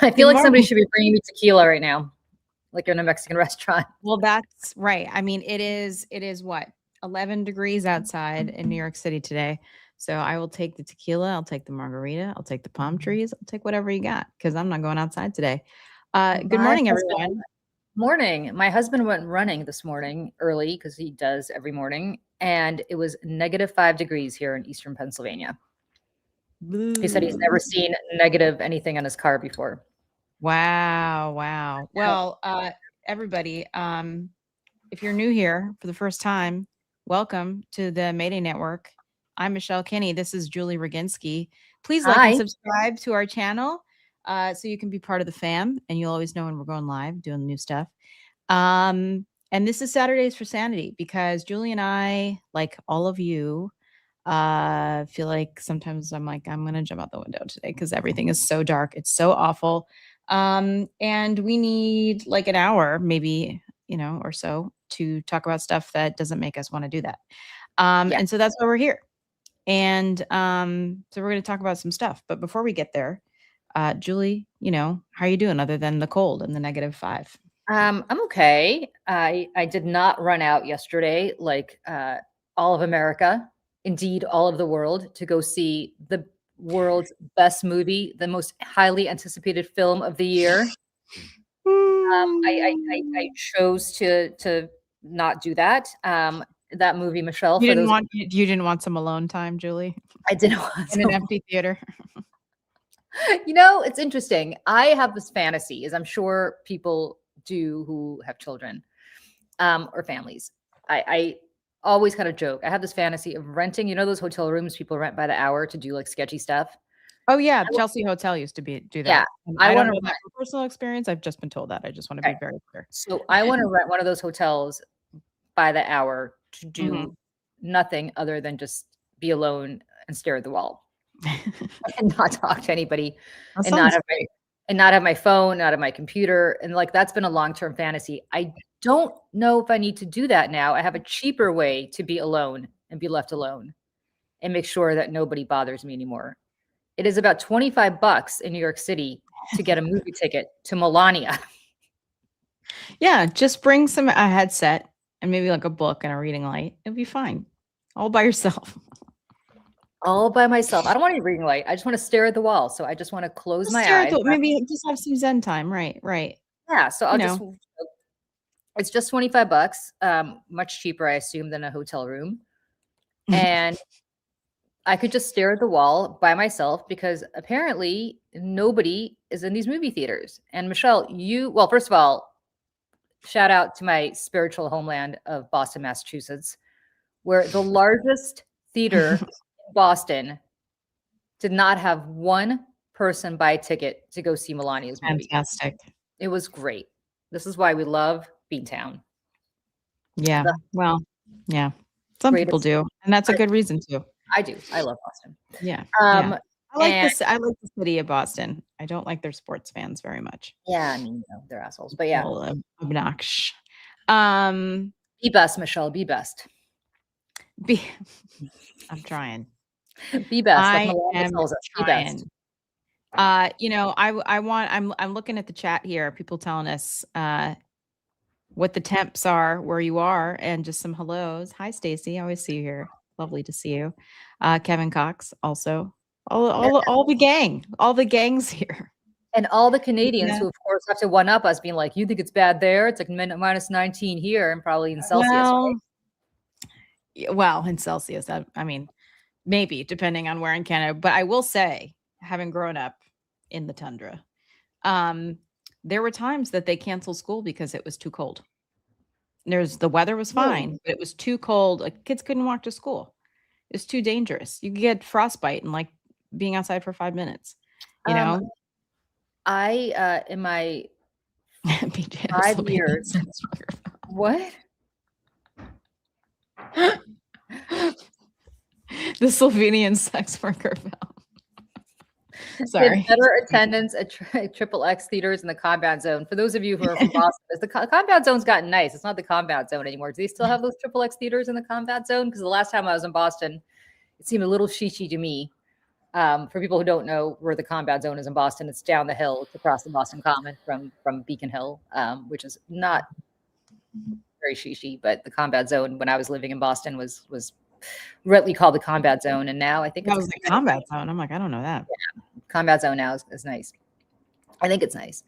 I feel like somebody should be bringing me tequila right now, like you're in a Mexican restaurant. Well, that's right. I mean, it is what, 11 degrees outside in New York City today. So I will take the tequila. I'll take the margarita. I'll take the palm trees. I'll take whatever you got because I'm not going outside today. Good morning, everyone. Morning. My husband went running this morning early because he does every morning. And it was -5 degrees here in Eastern Pennsylvania. He said he's never seen negative anything on his car before. Wow. Wow. Well, everybody, if you're new here for the first time, welcome to the Mayday Network. I'm Michelle Kinney. This is Julie Roginsky. Please like and subscribe to our channel so you can be part of the fam, and you'll always know when we're going live doing new stuff. And this is Saturdays for Sanity because Julie and I, like all of you, feel like sometimes I'm like, I'm going to jump out the window today because everything is so dark. It's so awful. And we need like an hour, maybe, or so to talk about stuff that doesn't make us want to do that. And so that's why we're here. And so we're going to talk about some stuff. But before we get there, Julie, how are you doing other than the cold and the -5? I'm okay. I did not run out yesterday like all of America, indeed all of the world, to go see the world's best movie, the most highly anticipated film of the year. I chose to not do that. That movie, Michelle. You didn't want some alone time, Julie? I didn't want in an empty theater. It's interesting. I have this fantasy, as I'm sure people do who have children or families. I always kind of joke. I have this fantasy of renting, those hotel rooms people rent by the hour to do like sketchy stuff. Oh yeah, Chelsea Hotel used to do that. Yeah, I want to rent from personal experience. I've just been told that. I just want to be very clear. So I want to rent one of those hotels by the hour to do nothing other than just be alone and stare at the wall and not talk to anybody and not have my phone, not have my computer. And like, that's been a long-term fantasy. I don't know if I need to do that now. I have a cheaper way to be alone and be left alone and make sure that nobody bothers me anymore. It is about $25 in New York City to get a movie ticket to Melania. Yeah, just bring a headset and maybe like a book and a reading light. It'll be fine. All by yourself. All by myself. I don't want any reading light. I just want to stare at the wall. So I just want to close my eyes. Maybe just have some Zen time. Right. Yeah. So I'll it's just $25, much cheaper, I assume, than a hotel room. And I could just stare at the wall by myself because apparently nobody is in these movie theaters. And Michelle, first of all, shout out to my spiritual homeland of Boston, Massachusetts, where the largest theater in Boston did not have one person buy a ticket to go see Melania's movie. Fantastic. It was great. This is why we love Beantown. Yeah. Yeah. Some people do. And that's a good reason to. I do. I love Boston. Yeah. I like the city of Boston. I don't like their sports fans very much. Yeah, I mean, they're assholes. But yeah. Obnoxious. Be best, Michelle. Be best. I'm trying. Be best. I am trying. I'm looking at the chat here. People telling us what the temps are where you are, and just some hellos. Hi, Stacy. I always see you here. Lovely to see you. Kevin Cox also. All the gangs here. And all the Canadians who, of course, have to one up us, being like, you think it's bad there? It's like -19 here and probably in Celsius. Well, in Celsius, I mean, maybe depending on where in Canada. But I will say, having grown up in the tundra, there were times that they canceled school because it was too cold. The weather was fine, but it was too cold. Like, kids couldn't walk to school. It's too dangerous. You could get frostbite and like being outside for 5 minutes. I in my 5 years. What? The Slovenian sex worker film. Sorry. Better attendance at XXX theaters in the compound zone. For those of you who are from Boston, the compound zone's gotten nice. It's not the compound zone anymore. Do they still have those XXX theaters in the compound zone? Because the last time I was in Boston, it seemed a little shishy to me. For people who don't know where the Combat Zone is in Boston, it's down the hill. It's across the Boston Common from Beacon Hill, which is not very shishi. But the Combat Zone, when I was living in Boston, was rightly called the Combat Zone, and now I think That it's was the Combat Zone. I'm like, I don't know that. Yeah, Combat Zone now is nice. I think it's nice.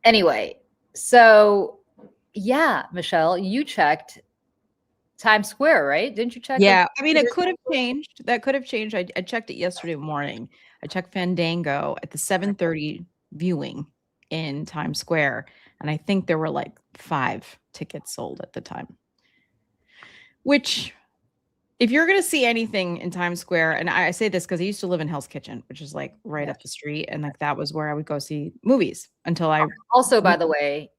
Anyway, so yeah, Michelle, you checked Times Square, right? Didn't you check? Yeah, I mean, it could have changed. That could have changed. I checked it yesterday morning. I checked Fandango at the 7:30 viewing in Times Square, and I think there were like 5 tickets sold at the time. Which, if you're going to see anything in Times Square, and I say this because I used to live in Hell's Kitchen, which is like right up the street, and like that was where I would go see movies until I also, by the way,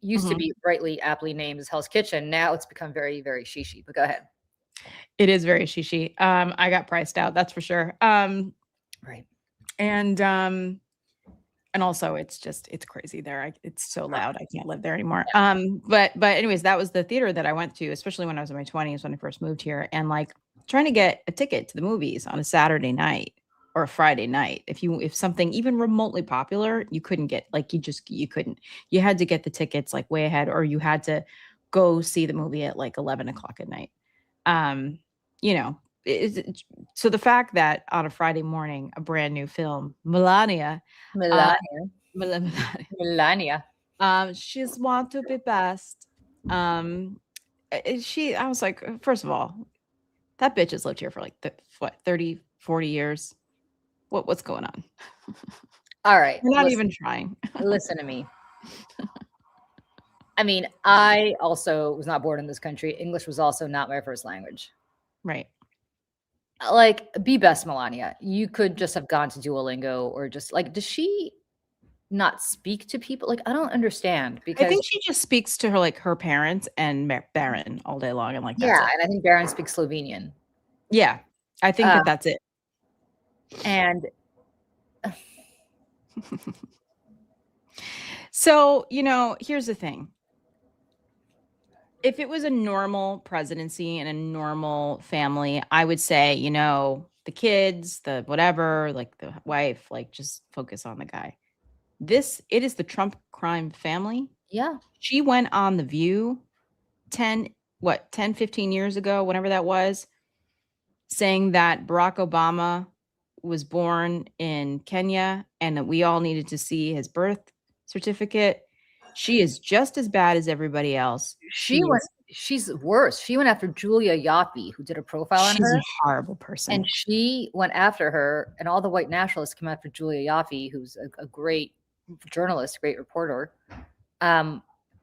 used to be rightly aptly named as Hell's Kitchen. Now it's become very, very shishi. But go ahead. It is very shishi. I got priced out, that's for sure. Right. And also it's crazy there. It's so loud. I can't live there anymore. But anyways, that was the theater that I went to, especially when I was in my 20s, when I first moved here, and like trying to get a ticket to the movies on a Saturday night or a Friday night. If something even remotely popular, you couldn't get, like, you couldn't. You had to get the tickets like way ahead, or you had to go see the movie at like 11 o'clock at night. So the fact that on a Friday morning, a brand new film, Melania, she's want to be best. I was like, first of all, that bitch has lived here for like 30, 40 years. What's going on? All right. We're not even trying. Listen to me. I mean, I also was not born in this country. English was also not my first language. Right. Like, be best, Melania. You could just have gone to Duolingo, or just like, does she not speak to people? Like, I don't understand, because I think she just speaks to her parents and Baron all day long, and like that's it. And I think Baron speaks Slovenian. Yeah, I think that's it. And so, here's the thing. If it was a normal presidency and a normal family, I would say, the kids, the whatever, like the wife, like just focus on the guy. It is the Trump crime family. Yeah. She went on The View 10, 15 years ago, whenever that was, saying that Barack Obama was born in Kenya and that we all needed to see his birth certificate. She is just as bad as everybody else. She's worse. She went after Julia Yaffe, who did a profile on her. She's a horrible person. And she went after her, and all the white nationalists came after Julia Yaffe, who's a great journalist, great reporter.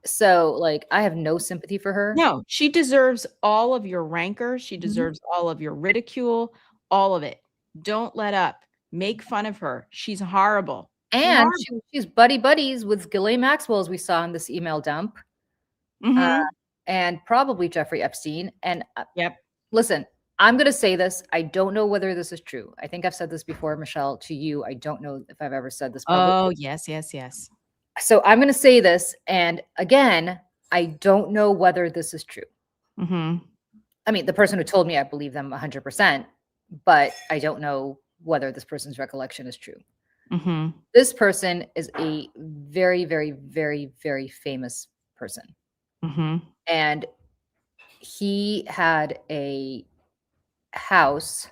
So, like, I have no sympathy for her. No, she deserves all of your rancor. She deserves all of your ridicule, all of it. Don't let up. Make fun of her. She's horrible. And she's buddies with Ghislaine Maxwell, as we saw in this email dump. And probably Jeffrey Epstein. And listen, I'm going to say this. I don't know whether this is true. I think I've said this before, Michelle, to you. I don't know if I've ever said this publicly. Oh, yes. So I'm going to say this. And again, I don't know whether this is true. I mean, the person who told me, I believe them 100%, but I don't know whether this person's recollection is true. This person is a very, very, very, very famous person. And he had a house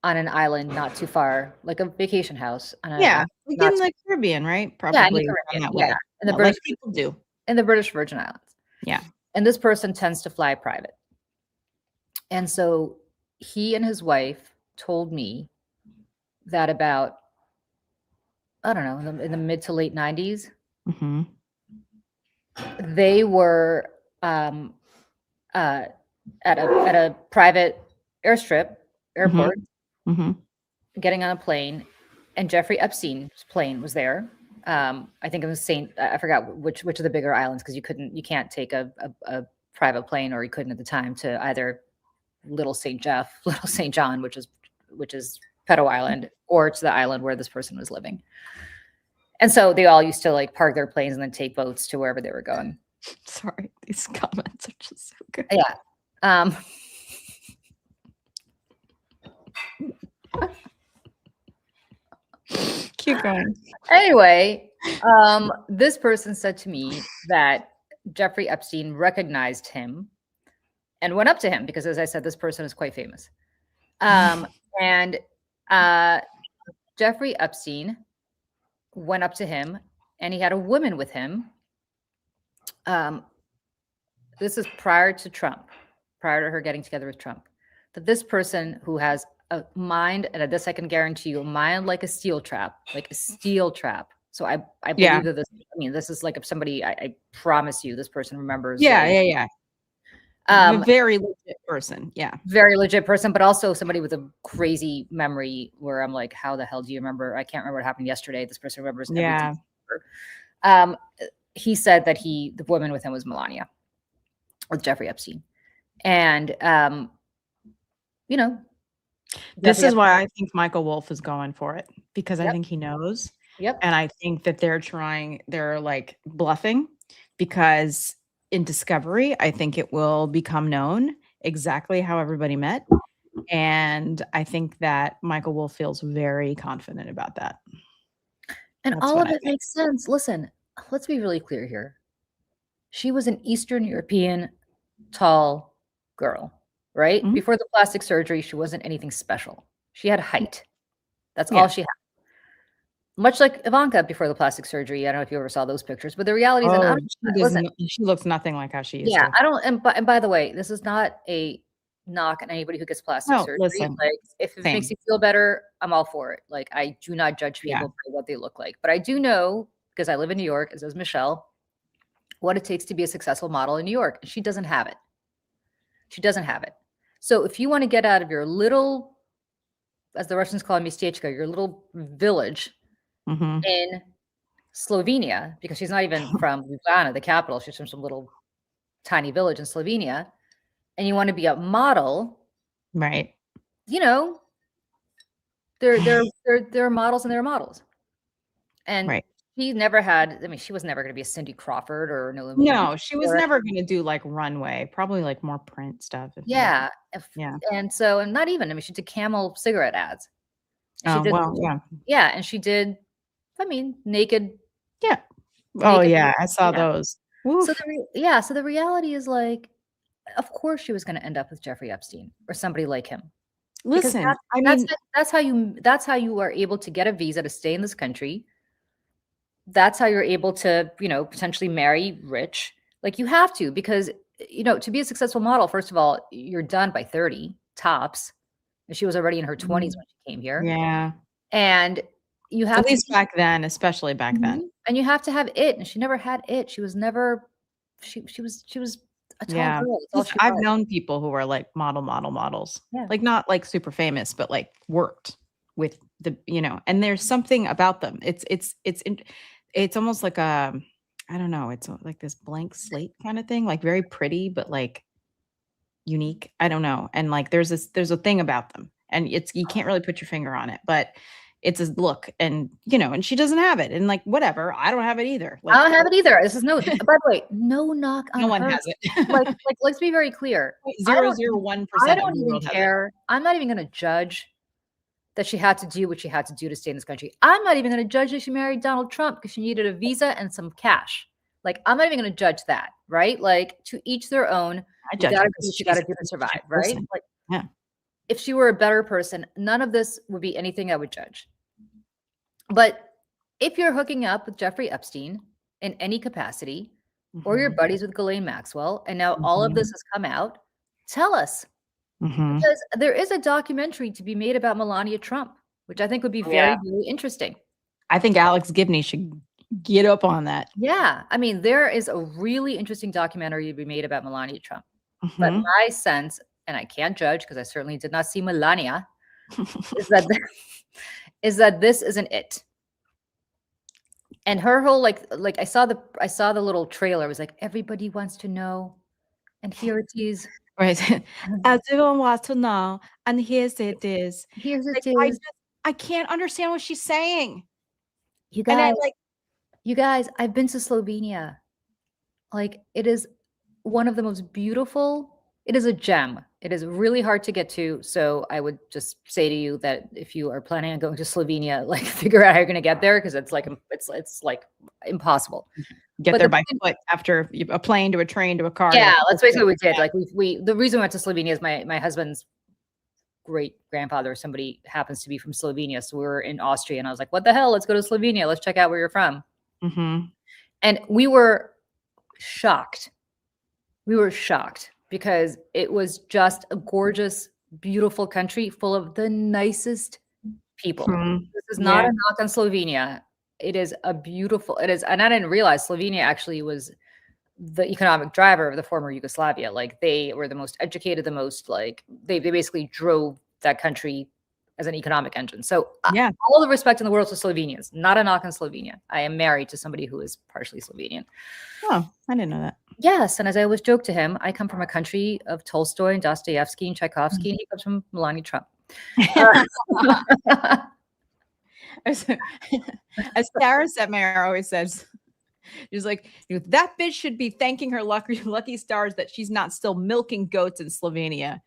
on an island not too far, like a vacation house. In the Caribbean, right? Probably. In the Caribbean. Yeah. And the British people do. In the British Virgin Islands. Yeah. And this person tends to fly private. And so he and his wife told me that about, I don't know, in the mid to late 90s, they were at a private airport, getting on a plane, and Jeffrey Epstein's plane was there. I think it was I forgot which of the bigger islands, because you can't take a private plane, or you couldn't at the time, to either Little St. John, which is Pedo Island, or to the island where this person was living. And so they all used to like park their planes and then take boats to wherever they were going. Sorry, these comments are just so good. Yeah. Keep going. Anyway, this person said to me that Jeffrey Epstein recognized him and went up to him because, as I said, this person is quite famous. And Jeffrey Epstein went up to him, and he had a woman with him. This is prior to Trump, prior to her getting together with Trump. That this person who has a mind, and this I can guarantee you, a mind like a steel trap, like a steel trap. So I believe that this, I mean, this is like if somebody, I promise you, this person remembers. Yeah. A very legit person. Yeah. Very legit person, but also somebody with a crazy memory where I'm like, how the hell do you remember? I can't remember what happened yesterday. This person remembers everything. He said that the woman with him was Melania, with Jeffrey Epstein. And, you know, this is why I think Michael Wolff is going for it, because I think he knows. Yep. And I think that they're like bluffing, because in discovery, I think it will become known exactly how everybody met. And I think that Michael Wolff feels very confident about that. And all of it makes sense. Listen, let's be really clear here. She was an Eastern European tall girl, right? Mhm. Before the plastic surgery, she wasn't anything special. She had height. That's all she had. Much like Ivanka before the plastic surgery. I don't know if you ever saw those pictures, but the reality is, she looks nothing like how she used to. Yeah, I don't. And by the way, this is not a knock on anybody who gets plastic surgery. Listen, like, if it makes you feel better, I'm all for it. Like, I do not judge people by what they look like, but I do know, because I live in New York, as does Michelle, what it takes to be a successful model in New York. She doesn't have it. She doesn't have it. So if you want to get out of your little, as the Russians call miastechka, your little village in Slovenia, because she's not even from Ljubljana, the capital. She's from some little tiny village in Slovenia, and you want to be a model, right? You know, there are models and there are models, and she never had. I mean, she was never going to be a Cindy Crawford or an Olympian. No, she was never going to do like runway. Probably like more print stuff. Yeah. And so, and not even. I mean, she did Camel cigarette ads. She did, yeah, and she did. I mean, naked. Yeah. Oh yeah, I saw those. So so the reality is, like, of course she was going to end up with Jeffrey Epstein or somebody like him. Listen, that's how you are able to get a visa to stay in this country. That's how you're able to, potentially marry rich. Like, you have to, because, to be a successful model, first of all, you're done by 30 tops. And she was already in her 20s when she came here. Yeah. And you have at least back then, especially back then. And you have to have it. And she never had it. She was never, she was a tall girl. I've known people who were like models. Yeah. Like, not like super famous, but like worked with the, and there's something about them. It's almost like I don't know. It's like this blank slate kind of thing, like very pretty, but like unique. I don't know. And like, there's a thing about them, and you can't really put your finger on it, but it's a look, and and she doesn't have it, and like, whatever. I don't have it either. Like, I don't have it either. This is by the way, no knock on no one her. has it. like, let's be very clear. 0.001%. I don't even care. I'm not even going to judge that she had to do what she had to do to stay in this country. I'm not even going to judge that she married Donald Trump because she needed a visa and some cash. Like, I'm not even going to judge that, right? Like, to each their own. You got to do what you got to do to survive, right? Like, yeah. If she were a better person, none of this would be anything I would judge. But if you're hooking up with Jeffrey Epstein in any capacity, or you're buddies with Ghislaine Maxwell, and now all of this has come out, tell us. Because there is a documentary to be made about Melania Trump, which I think would be very, very interesting. I think Alex Gibney should get up on that. Yeah. I mean, there is a really interesting documentary to be made about Melania Trump. But my sense, and I can't judge because I certainly did not see Melania, is that this isn't it. And her whole like I saw the little trailer. It was like, everybody wants to know, and here it is. Right. Everyone wants to know, and here's it is. Here's it is. I can't understand what she's saying. You guys, I've been to Slovenia. Like, it is one of the most beautiful. It is a gem. It is really hard to get to. So I would just say to you that if you are planning on going to Slovenia, like figure out how you're going to get there, because it's like impossible. Get there by foot after a plane to a train to a car. Yeah, that's basically what we did. Like we the reason we went to Slovenia is my husband's great grandfather, somebody happens to be from Slovenia. So we were in Austria and I was like, what the hell? Let's go to Slovenia. Let's check out where you're from. And we were shocked. We were shocked because it was just a gorgeous, beautiful country full of the nicest people. This is not a knock on Slovenia. It is a beautiful, it is, and I didn't realize Slovenia actually was the economic driver of the former Yugoslavia. Like they were the most educated, the most like they basically drove that country as an economic engine. So all the respect in the world to Slovenians, not a knock on Slovenia. I am married to somebody who is partially Slovenian. Oh, I didn't know that. Yes. And as I always joke to him, I come from a country of Tolstoy and Dostoevsky and Tchaikovsky, and he comes from Melania Trump. As Sarah Setmeyer always says, she's like, that bitch should be thanking her lucky stars that she's not still milking goats in Slovenia.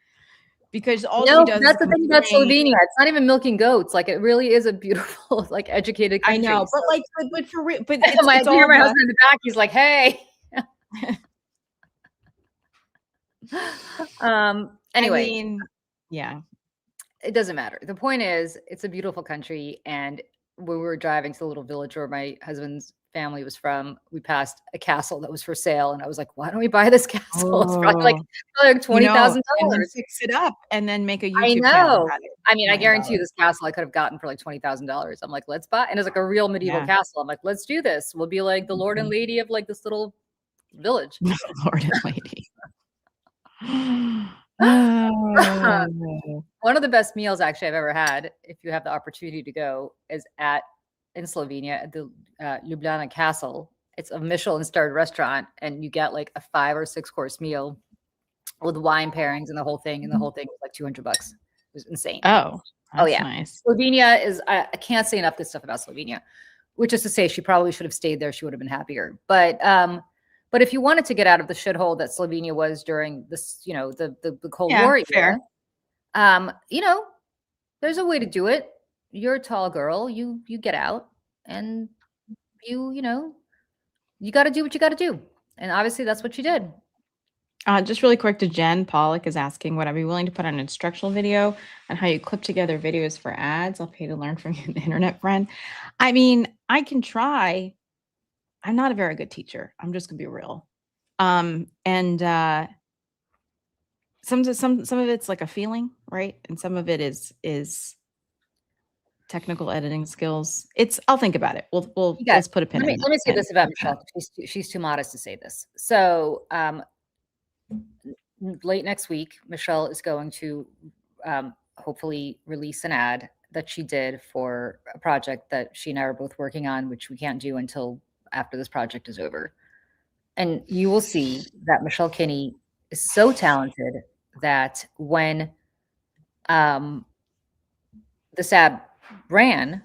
Because all she does that's the thing about Slovenia. It's not even milking goats. Like it really is a beautiful, like educated country. I know, but like, but for real, but my husband in the back, he's like, hey. Anyway, I mean, yeah, it doesn't matter. The point is, it's a beautiful country, and when we were driving to the little village where my husband's family was from, we passed a castle that was for sale, and I was like, "Why don't we buy this castle? It's probably like $20,000. Fix it up and then make a YouTube I know. channel about it. I mean, I guarantee you, this castle I could have gotten for like $20,000. I'm like, let's buy, and it's like a real medieval castle. I'm like, let's do this. We'll be like the lord and lady of like this little village. Lord and lady. One of the best meals actually I've ever had, if you have the opportunity to go, is in Slovenia at the Ljubljana Castle. It's a Michelin-starred restaurant, and you get like a 5 or 6 course meal with wine pairings and the whole thing. And the whole thing was like $200. It was insane. Oh yeah, nice. Slovenia is. I can't say enough good stuff about Slovenia, which is to say she probably should have stayed there. She would have been happier. But if you wanted to get out of the shithole that Slovenia was during this, the Cold War era, there's a way to do it. You're a tall girl. You get out, and you got to do what you got to do. And obviously that's what you did. Just really quick to Jen, Pollock is asking, would I be willing to put an instructional video on how you clip together videos for ads? I'll pay to learn from you, internet friend. I mean, I can try. I'm not a very good teacher. I'm just gonna be real. And some of it's like a feeling, right? And some of it is technical editing skills. I'll think about it. Let's put a pin in it. Let me say this about Michelle. She's too modest to say this. So late next week, Michelle is going to hopefully release an ad that she did for a project that she and I are both working on, which we can't do until after this project is over. And you will see that Michelle Kinney is so talented that when this ad ran,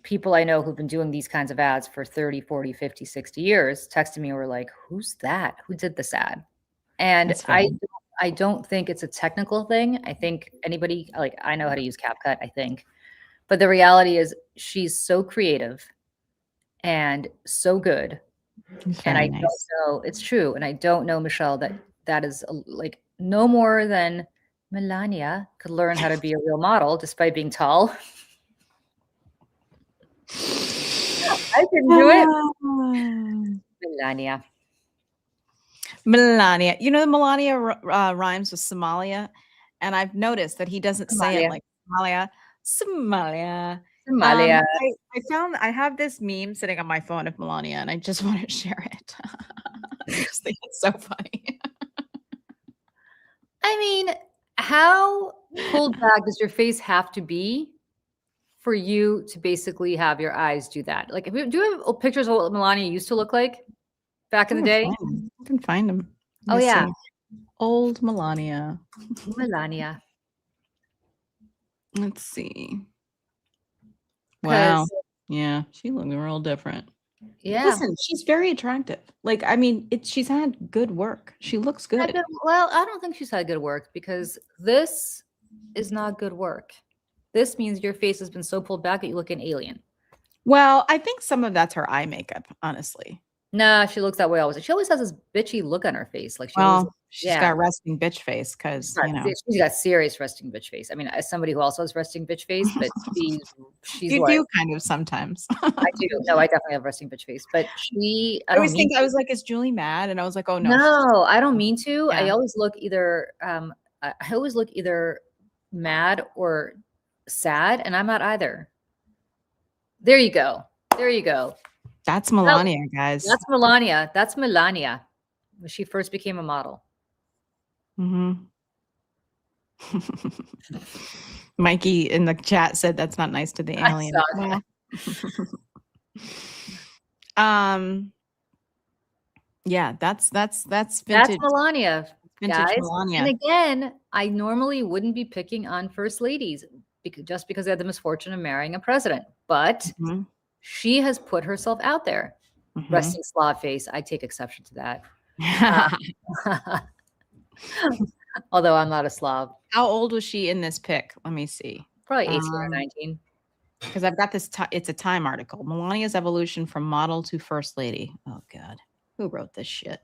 people I know who've been doing these kinds of ads for 30, 40, 50, 60 years texted me and were like, who's that? Who did this ad? And I don't think it's a technical thing. I think anybody, like, I know how to use CapCut, I think. But the reality is she's so creative and so good. And I don't know, it's true. And I don't know, Michelle, that is like no more than Melania could learn how to be a real model despite being tall. I can do it. Melania. You know, Melania rhymes with Somalia. And I've noticed that he doesn't say it like Somalia. I have this meme sitting on my phone of Melania, and I just want to share it. I just think it's so funny. I mean, how pulled back does your face have to be for you to basically have your eyes do that? Like, do you have pictures of what Melania used to look like back in the day? I can find them. Oh, yeah. Old Melania. Melania. Let's see. Wow. Yeah, she looked real different. Yeah. Listen, she's very attractive. Like, I mean, she's had good work. She looks good. Well, I don't think she's had good work because this is not good work. This means your face has been so pulled back that you look an alien. Well, I think some of that's her eye makeup, honestly. Nah, she looks that way always. She always has this bitchy look on her face. Like she always, Well, she's got resting bitch face because, you know. she's got serious resting bitch face. I mean, as somebody who also has resting bitch face, but she's You like, do kind of sometimes. I do. No, I definitely have resting bitch face. But I always think, I was like, is Julie mad? And I was like, oh no. No, I don't mean to. Yeah. I always look either mad or sad, and I'm not either. There you go. There you go. That's Melania, guys. That's Melania. That's Melania when she first became a model. Mikey in the chat said that's not nice to the alien. Well, yeah, that's vintage. That's Melania, vintage guys. Melania. And again, I normally wouldn't be picking on first ladies just because they had the misfortune of marrying a president, but she has put herself out there. Resting Slav face. I take exception to that. Although I'm not a Slav. How old was she in this pic? Let me see. Probably 18 or 19. Because I've got this, it's a Time article. Melania's evolution from model to first lady. Oh, God. Who wrote this shit?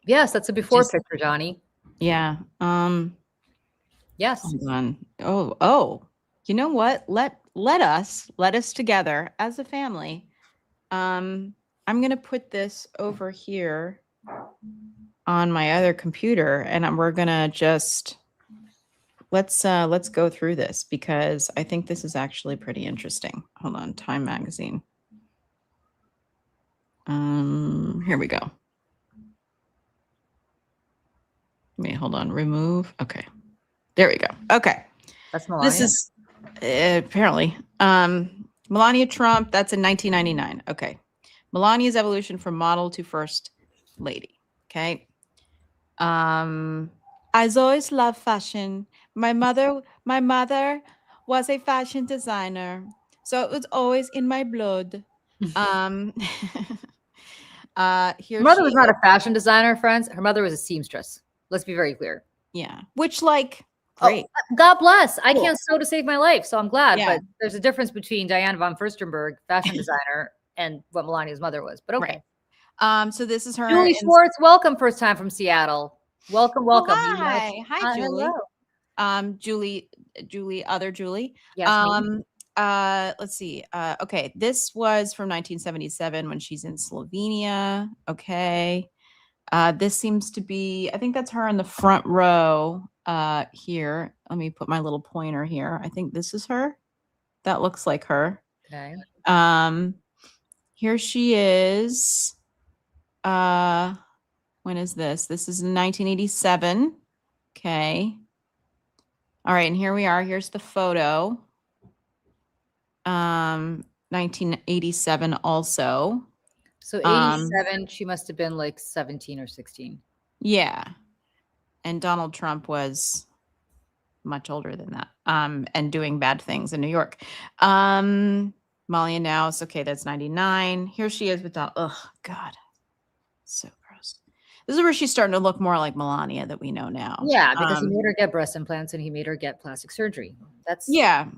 Yes, that's a before picture, Johnny. Yeah. Yes. Hold on. Oh. You know what? Let us together as a family. I'm gonna put this over here on my other computer, and we're gonna just let's go through this because I think this is actually pretty interesting. Hold on, Time magazine. Here we go. Wait, hold on. Remove. Okay, there we go. Okay, that's Melania. This is apparently Melania Trump. That's in 1999. Okay, Melania's evolution from model to first lady. Okay. I always loved fashion. My mother was a fashion designer, so it was always in my blood. Here her mother was not a fashion designer, friends. Her mother was a seamstress. Let's be very clear. Yeah, which like great. Oh, God bless. I can't sew to save my life, so I'm glad. Yeah. But there's a difference between Diane von Furstenberg, fashion designer, and what Melania's mother was. But okay. Right. So this is her. Julie Schwartz, welcome, first time from Seattle. Welcome. Oh, hi, Julie. Hello. Julie, other Julie. Yes, let's see. Okay, this was from 1977 when she's in Slovenia. Okay. This seems to be, I think that's her in the front row here. Let me put my little pointer here. I think this is her. That looks like her. Okay. Here she is. When is this? This is in 1987. Okay. All right, and here we are. Here's the photo. 1987 also. So 87, she must have been like 17 or 16. Yeah. And Donald Trump was much older than that. And doing bad things in New York. Molly and Now, okay, that's 99. Here she is with Donald. Oh, God. So gross. This is where she's starting to look more like Melania that we know now. Yeah, because he made her get breast implants and he made her get plastic surgery.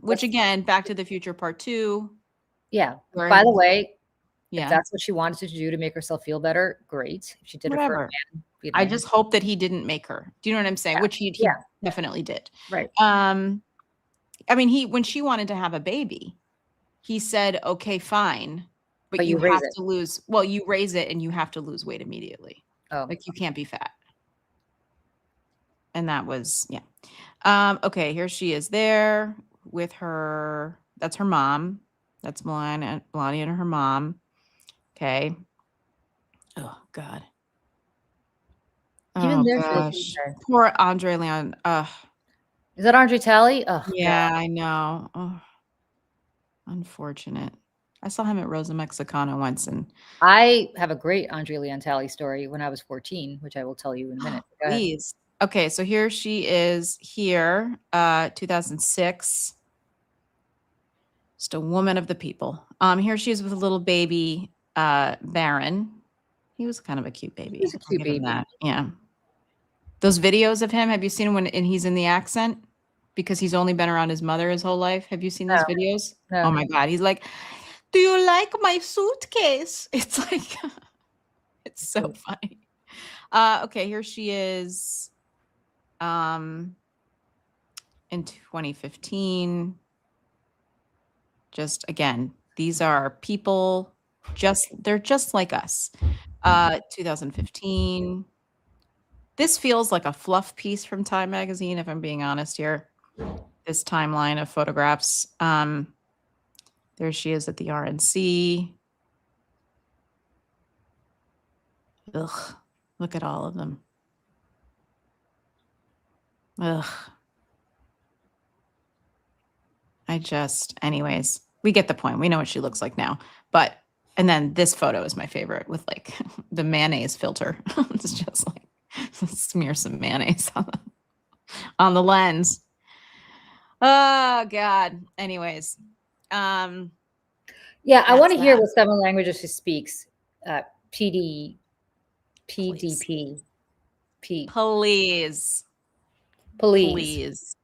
Which again, Back to the Future Part 2. Yeah. By the way, yeah, if that's what she wanted to do to make herself feel better, great. If she did it for a man. I just hope that he didn't make her. Do you know what I'm saying? Yeah. Which he definitely did. Right. I mean, when she wanted to have a baby, he said, okay, fine. But you have to lose. Well, you raise it and you have to lose weight immediately. Oh. Like you can't be fat. And that was, yeah. Okay, here she is there with her. That's her mom. That's Melania and her mom. Okay. Oh, God. Even there, gosh. Poor Andre Leon. Is that Andre Talley? Oh, yeah, God. I know. Oh, unfortunate. I saw him at Rosa Mexicana once, and I have a great Andre Leon Talley story when I was 14, which I will tell you in a minute. Please. Okay, so here she is here, 2006. Just a woman of the people. Here she is with a little baby, Baron. He was kind of a cute baby. He's a cute I'll give him baby. that. Yeah. Those videos of him, have you seen him when he's in the accent? Because he's only been around his mother his whole life. Have you seen those videos? No. Oh my God. He's like, do you like my suitcase? It's like, it's so funny. Okay, here she is in 2015. Just again, these are people they're just like us. 2015. This feels like a fluff piece from Time magazine, if I'm being honest here. This timeline of photographs. There she is at the RNC. Ugh, look at all of them. Ugh. Anyways, we get the point. We know what she looks like now. And then this photo is my favorite with like the mayonnaise filter. It's just like, smear some mayonnaise on the lens. Oh God. Anyways. Yeah, I want to hear what 7 languages she speaks. PDP. Please.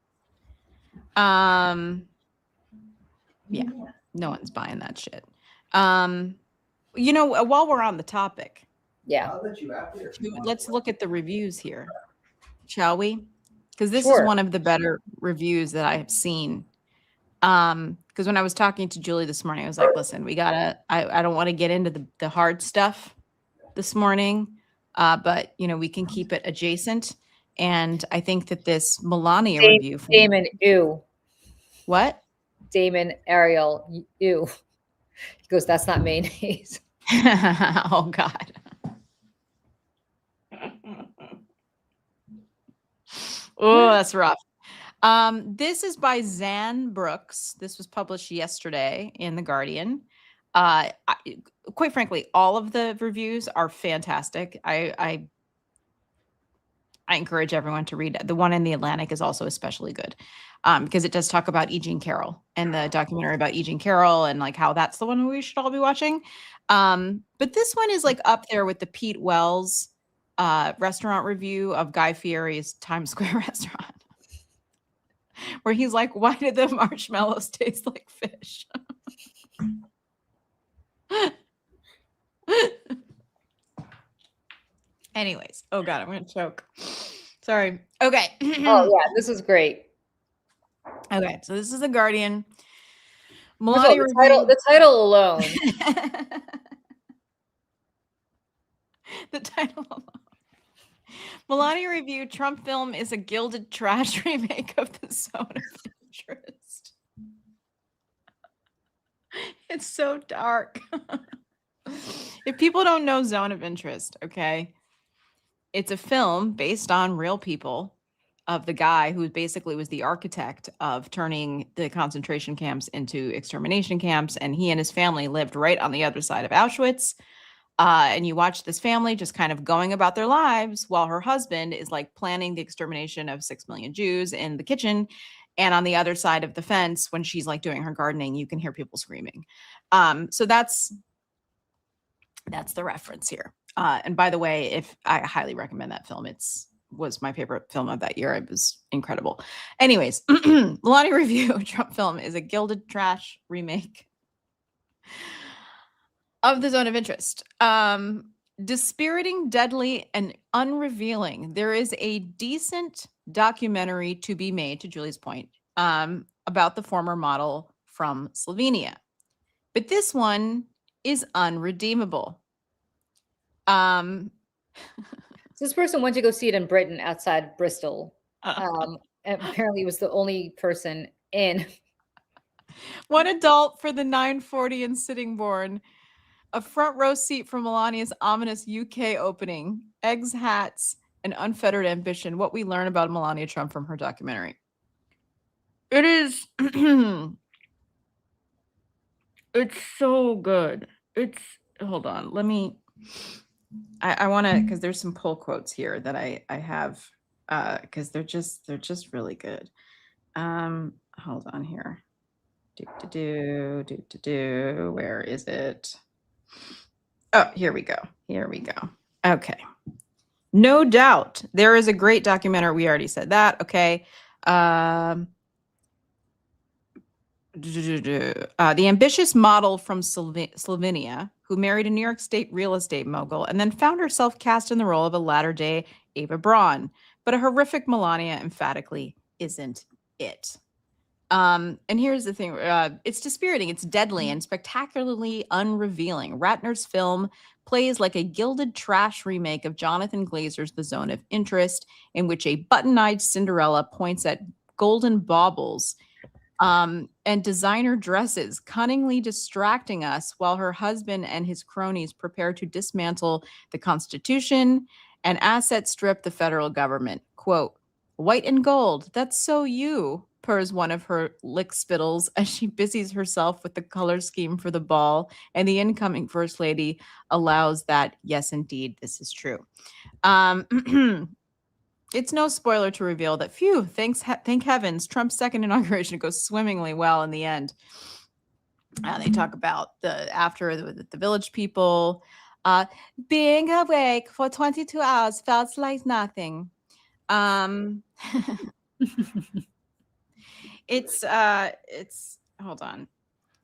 Yeah, no one's buying that shit. You know, while we're on the topic, let's look at the reviews here, shall we? Because this is one of the better reviews that I have seen. Because when I was talking to Julie this morning, I was like, listen, I don't want to get into the hard stuff this morning, but you know, we can keep it adjacent. And I think that this Melania review from Damon, ew. What? Damon, Ariel, ew. He goes, that's not mayonnaise. Oh God. Oh, that's rough. This is by Zan Brooks. This was published yesterday in The Guardian. Quite frankly, all of the reviews are fantastic. I encourage everyone to read it. The one in The Atlantic is also especially good because it does talk about E. Jean Carroll and the documentary about E. Jean Carroll and like how that's the one we should all be watching. But this one is like up there with the Pete Wells restaurant review of Guy Fieri's Times Square restaurant, where he's like, why did the marshmallows taste like fish? Anyways, oh God, I'm going to choke. Sorry. Okay. Oh yeah, this is great. Okay, so this is The Guardian. Melania the title alone. The title alone. Melania review: Trump film is a gilded trash remake of The Zone of Interest. It's so dark. If people don't know Zone of Interest, okay, it's a film based on real people of the guy who basically was the architect of turning the concentration camps into extermination camps. And he and his family lived right on the other side of Auschwitz. And you watch this family just kind of going about their lives while her husband is like planning the extermination of 6 million Jews in the kitchen. And on the other side of the fence, when she's like doing her gardening, you can hear people screaming. So that's the reference here. And by the way, if I highly recommend that film, was my favorite film of that year. It was incredible. Anyways, Melania review: Trump film is a gilded trash remake of The Zone of Interest. Dispiriting, deadly, and unrevealing. There is a decent documentary to be made, to Julie's point, about the former model from Slovenia. But this one is unredeemable. This person went to go see it in Britain outside Bristol. And apparently it was the only person in. One adult for the 9:40 in Sittingbourne. A front row seat for Melania's ominous UK opening. Eggs, hats, and unfettered ambition. What we learn about Melania Trump from her documentary. It is... it's so good. Hold on. Let me... I want to, because there's some pull quotes here that I have, because they're just really good. Hold on here. Where is it? Oh, here we go. Okay. No doubt. There is a great documentary. We already said that. Okay. The ambitious model from Slovenia who married a New York State real estate mogul and then found herself cast in the role of a latter-day Ava Braun. But a horrific Melania emphatically isn't it. And here's the thing. It's dispiriting. It's deadly and spectacularly unrevealing. Ratner's film plays like a gilded trash remake of Jonathan Glazer's The Zone of Interest, in which a button-eyed Cinderella points at golden baubles and designer dresses, cunningly distracting us while her husband and his cronies prepare to dismantle the Constitution and asset strip the federal government. Quote, "White and gold, that's so you," purrs one of her lickspittles as she busies herself with the color scheme for the ball, and the incoming first lady allows that, yes, indeed, this is true. It's no spoiler to reveal that, phew, thank heavens, Trump's second inauguration goes swimmingly well in the end. They talk about the village people. Being awake for 22 hours felt like nothing. It's hold on.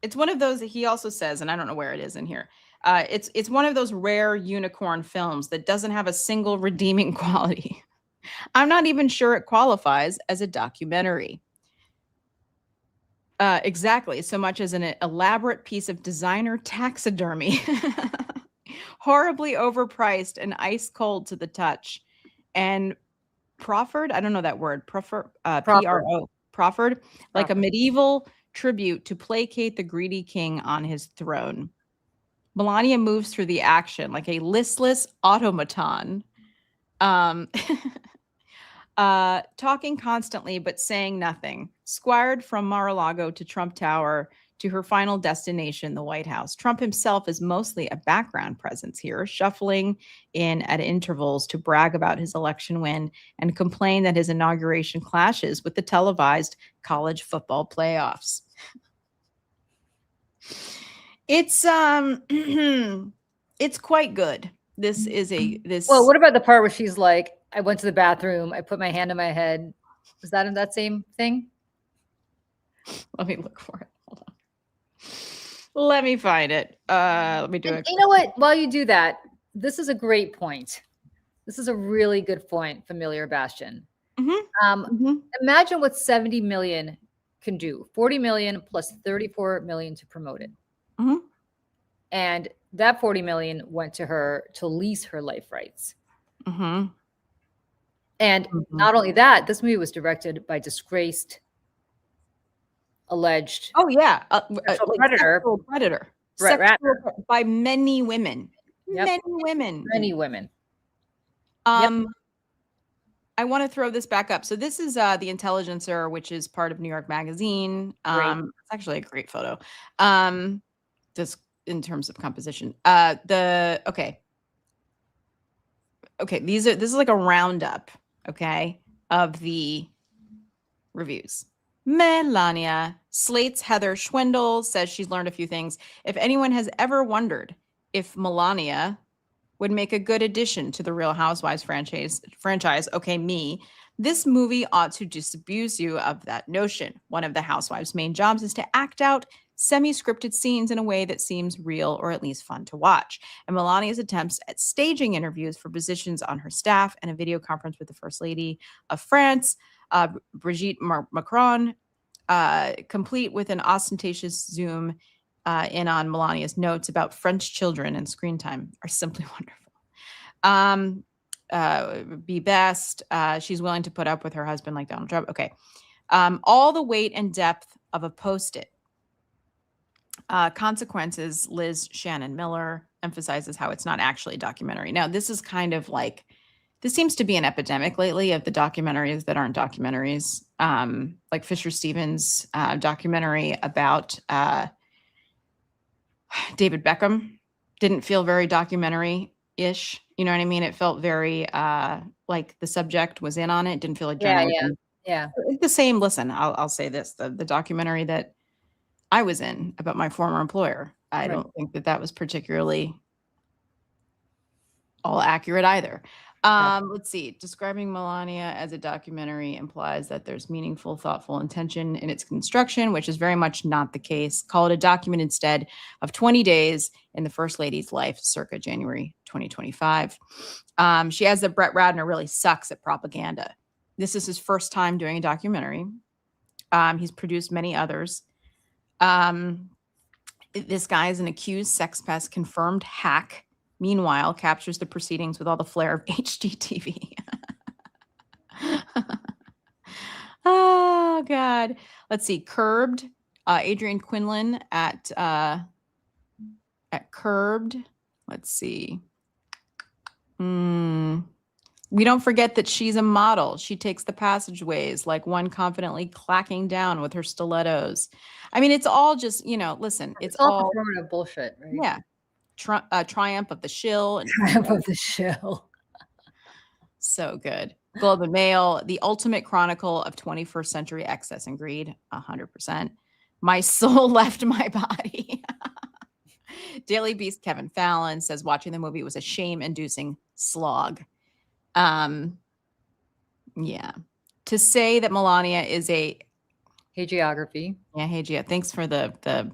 It's one of those that he also says, and I don't know where it is in here. It's one of those rare unicorn films that doesn't have a single redeeming quality. I'm not even sure it qualifies as a documentary. Exactly, so much as an elaborate piece of designer taxidermy. Horribly overpriced and ice cold to the touch. And proffered, I don't know that word, P-R-O, proffered, like a medieval tribute to placate the greedy king on his throne. Melania moves through the action like a listless automaton. Talking constantly but saying nothing. Squired from Mar-a-Lago to Trump Tower to her final destination, the White House. Trump himself is mostly a background presence here, shuffling in at intervals to brag about his election win and complain that his inauguration clashes with the televised college football playoffs. It's it's quite good. Well, what about the part where she's like, I went to the bathroom, I put my hand on my head. Was that in that same thing? Let me look for it. Hold on. Let me find it. Let me do it. You know what? While you do that, this is a great point. This is a really good point, Familiar Bastion. Imagine what 70 million can do. 40 million plus 34 million to promote it. And that 40 million went to her to lease her life rights. And not only that, this movie was directed by disgraced, alleged predator by many women. Yep. Many women. I want to throw this back up. So this is The Intelligencer, which is part of New York Magazine. It's actually a great photo. This in terms of composition. This is like a roundup, of the reviews. Melania slates Heather Schwindel, says she's learned a few things. If anyone has ever wondered if Melania would make a good addition to the Real Housewives franchise, me, this movie ought to disabuse you of that notion. One of the housewives' main jobs is to act out semi-scripted scenes in a way that seems real or at least fun to watch. And Melania's attempts at staging interviews for positions on her staff and a video conference with the First Lady of France, Brigitte Macron, complete with an ostentatious zoom in on Melania's notes about French children and screen time, are simply wonderful. Be best. She's willing to put up with her husband like Donald Trump. All the weight and depth of a post-it. Consequences, Liz Shannon Miller emphasizes how it's not actually a documentary. Now, this is kind of like, this seems to be an epidemic lately of the documentaries that aren't documentaries. Like Fisher Stevens' documentary about David Beckham didn't feel very documentary-ish. You know what I mean? It felt very like the subject was in on it. Didn't feel like journalism. Yeah. The same. Listen, I'll say this: the documentary that I was in about my former employer. I Right. don't think that was particularly all accurate either. Let's see. Describing Melania as a documentary implies that there's meaningful, thoughtful intention in its construction, which is very much not the case. Call it a document instead of 20 days in the First Lady's life, circa January 2025. She adds that Brett Ratner really sucks at propaganda. This is his first time doing a documentary. He's produced many others. This guy is an accused sex pest, confirmed hack. Meanwhile, captures the proceedings with all the flair of HGTV. Oh, God. Let's see. Curbed. Adrian Quinlan at Curbed. Let's see. We don't forget that she's a model. She takes the passageways like one confidently clacking down with her stilettos. I mean, it's all just, listen, it's all performative bullshit, right? Yeah. Triumph of the shill. And Triumph of the shill. So good. Globe and Mail, the ultimate chronicle of 21st century excess and greed, 100%. My soul left my body. Daily Beast Kevin Fallon says watching the movie was a shame-inducing slog. Yeah. To say that Melania is a hagiography. Yeah, thanks for the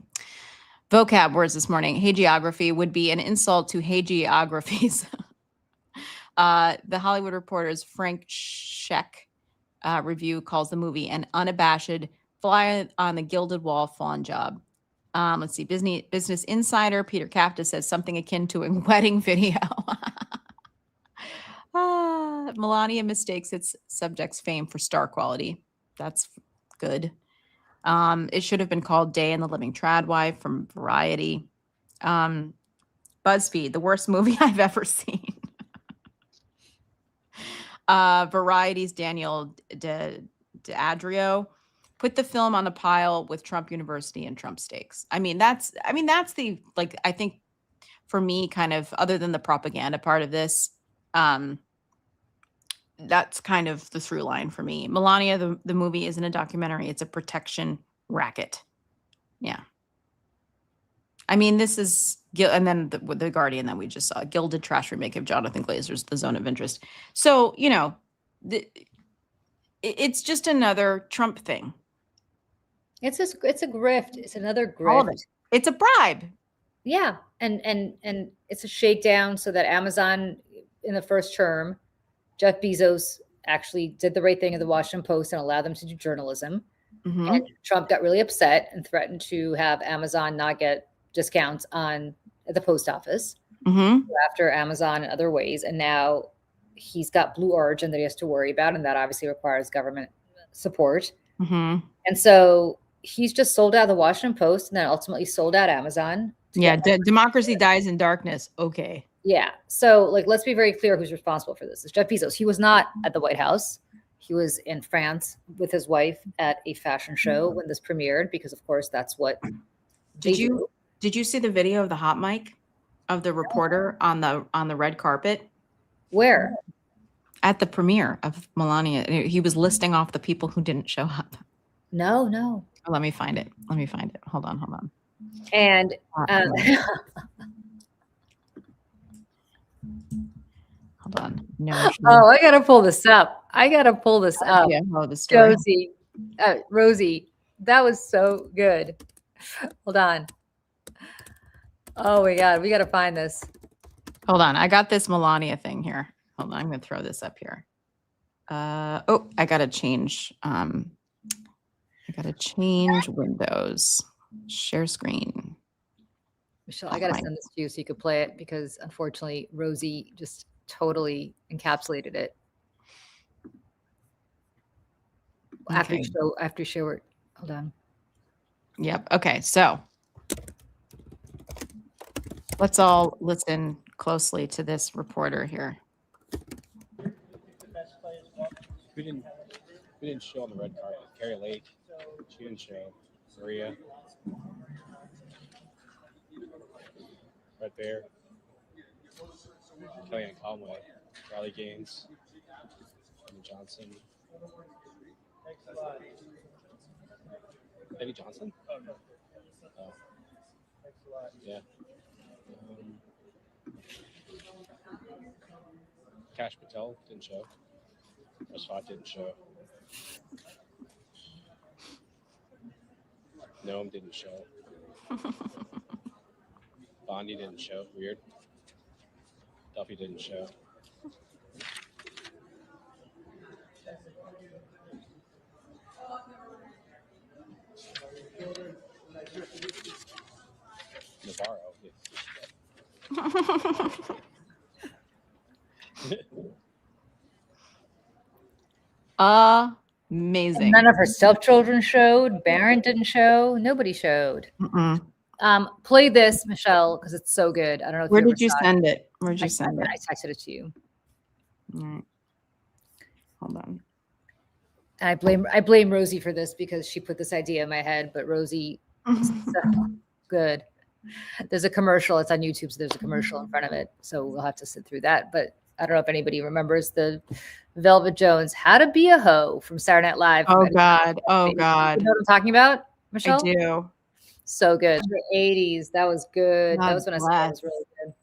vocab words this morning. Hagiography would be an insult to hagiographies. The Hollywood Reporter's Frank Scheck review calls the movie an unabashed fly on the gilded wall fawn job. Let's see. Business Insider Peter Kafka says something akin to a wedding video. Melania mistakes its subject's fame for star quality. That's good. It should have been called Day in the Living Tradwife from Variety. BuzzFeed, the worst movie I've ever seen. Variety's Daniel D'Adrio put the film on a pile with Trump University and Trump steaks. I mean, that's the, like, I think for me, kind of, other than the propaganda part of this, that's kind of the through line for me. Melania, the movie isn't a documentary. It's a protection racket. Yeah. I mean, this is, and then the Guardian that we just saw, gilded trash remake of Jonathan Glazer's The Zone of Interest. So, it's just another Trump thing. It's a grift. It's another grift. It's a bribe. Yeah. And it's a shakedown so that Amazon in the first term, Jeff Bezos actually did the right thing in the Washington Post and allowed them to do journalism. Mm-hmm. And Trump got really upset and threatened to have Amazon not get discounts at the post office after Amazon in other ways. And now he's got Blue Origin that he has to worry about. And that obviously requires government support. Mm-hmm. And so he's just sold out the Washington Post and then ultimately sold out Amazon. Yeah. Democracy dies in darkness. Okay. Yeah. So, let's be very clear who's responsible for this. It's Jeff Bezos. He was not at the White House. He was in France with his wife at a fashion show when this premiered, because, of course, that's what Did you see the video of the hot mic of the reporter on the red carpet? Where? At the premiere of Melania. He was listing off the people who didn't show up. No. Oh, let me find it. Hold on. And hold on. No. Oh, I gotta pull this up. Yeah, the story. Rosie, that was so good. Hold on. Oh my God, we gotta find this. Hold on, I got this Melania thing here. Hold on, I'm gonna throw this up here. I gotta change. Windows. Share screen. Michelle, I gotta send this to you so you could play it, because unfortunately Rosie just totally encapsulated it. Okay. After you show it. Hold on. Yep. Okay. So let's all listen closely to this reporter here. We didn't show on the red carpet. Carrie Lake, she didn't show. Maria, right there. Kellyanne Conway, Riley Gaines, Johnson. Eddie Johnson? Oh, no. Oh. Yeah. Cash Patel didn't show. Asfat didn't show. Noam didn't show. Bondi didn't show. Weird. Duffy didn't show. Navarro. Amazing. None of her stepchildren showed. Barron didn't show. Nobody showed. Play this, Michelle, because it's so good. I don't know if Where you did you ever saw send it? Where'd you send it? I texted it to you. All right. Hold on. And I blame Rosie for this because she put this idea in my head, but Rosie is so good. There's a commercial. It's on YouTube, so there's a commercial in front of it. So we'll have to sit through that. But I don't know if anybody remembers the Velvet Jones, How to Be a Hoe from Saturday Night Live. Oh, God. Oh, God. You know what I'm talking about, Michelle? I do. So good. The 80s. That was good. God That was when I said it was really good.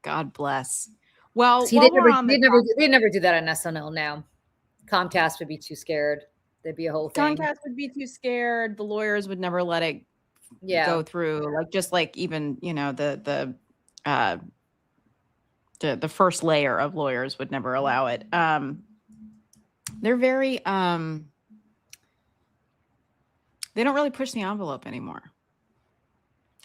God bless. Well, See, they'd never do that on SNL now. Comcast would be too scared. There'd be a whole thing. Comcast would be too scared. The lawyers would never let it go through. Like, just like even, you know, the first layer of lawyers would never allow it. They're very they don't really push the envelope anymore.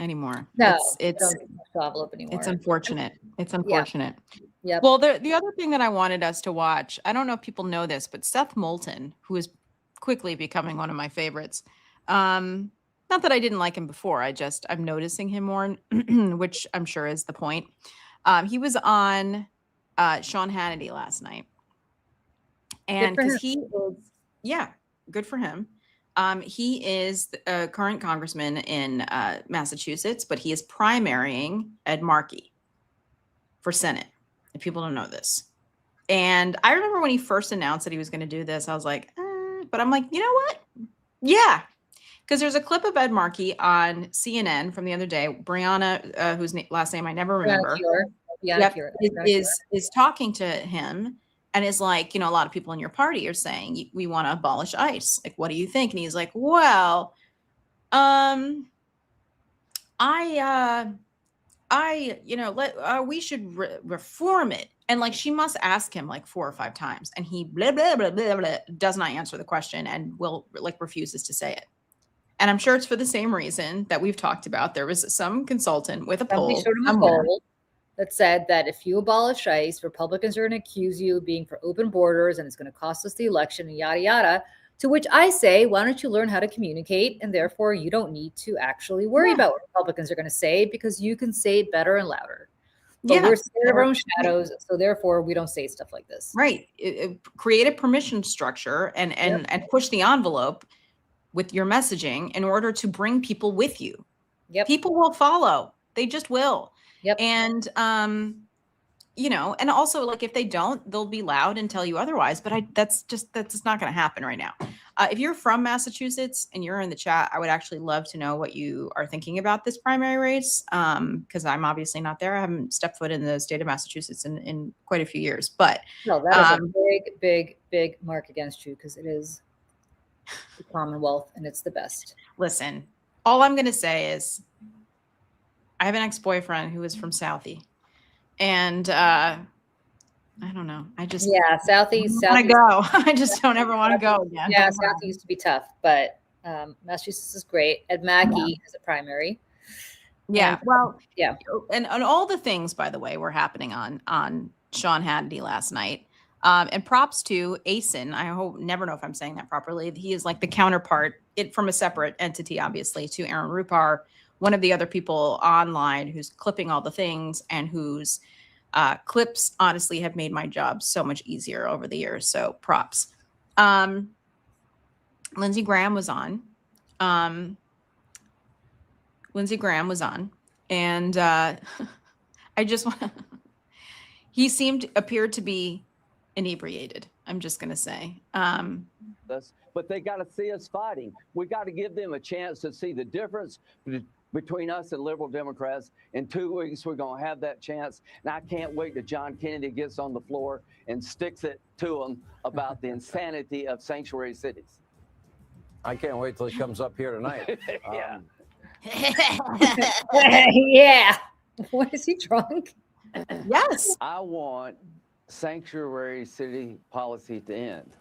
No, it's don't push the envelope anymore. It's unfortunate. It's unfortunate. Yeah. Well, the other thing that I wanted us to watch, I don't know if people know this, but Seth Moulton, who is quickly becoming one of my favorites. Not that I didn't like him before. I'm noticing him more, which I'm sure is the point. He was on Sean Hannity last night. And because he is, good for him. He is a current congressman in Massachusetts, but he is primarying Ed Markey for Senate. If people don't know this. And I remember when he first announced that he was going to do this, I was like, but I'm like, you know what? Yeah. Because there's a clip of Ed Markey on CNN from the other day. Brianna, whose last name I never remember, is talking to him and is like, you know, a lot of people in your party are saying we want to abolish ICE. Like, what do you think? And he's like, well, we should reform it. And like, she must ask him like 4 or 5 times. And he blah, blah, blah, blah, blah, does not answer the question and refuses to say it. And I'm sure it's for the same reason that we've talked about. There was some consultant with a poll that said that if you abolish ICE, Republicans are going to accuse you of being for open borders and it's going to cost us the election and yada, yada. To which I say, why don't you learn how to communicate? And therefore, you don't need to actually worry about what Republicans are going to say because you can say it better and louder. But we're scared of our own shadows. So therefore, we don't say stuff like this. Right. Create a permission structure and push the envelope with your messaging in order to bring people with you. Yep. People will follow. They just will. Yep. And, and also like, if they don't, they'll be loud and tell you otherwise, but that's just not going to happen right now. If you're from Massachusetts and you're in the chat, I would actually love to know what you are thinking about this primary race. Cause I'm obviously not there. I haven't stepped foot in the state of Massachusetts in quite a few years, but no, that is a big mark against you. Cause it is the Commonwealth and it's the best. Listen, all I'm going to say is I have an ex-boyfriend who is from Southie, and I don't know. Southie. Want to go? I just don't ever want to go again. Yeah, Southie used to be tough, but Massachusetts is great. Ed Mackey is a primary. Yeah, and all the things, by the way, were happening on Sean Hannity last night. And props to Asen. I never know if I'm saying that properly. He is like the counterpart, from a separate entity, obviously, to Aaron Rupar, one of the other people online who's clipping all the things and whose clips honestly have made my job so much easier over the years. So props. Lindsey Graham was on. And I just want he appeared to be inebriated. I'm just going to say. But they got to see us fighting. We got to give them a chance to see the difference between us and liberal Democrats. In 2 weeks, we're going to have that chance. And I can't wait till John Kennedy gets on the floor and sticks it to them about the insanity of sanctuary cities. I can't wait till he comes up here tonight. Yeah. Yeah. What, is he drunk? Yes. I want sanctuary city policy to end.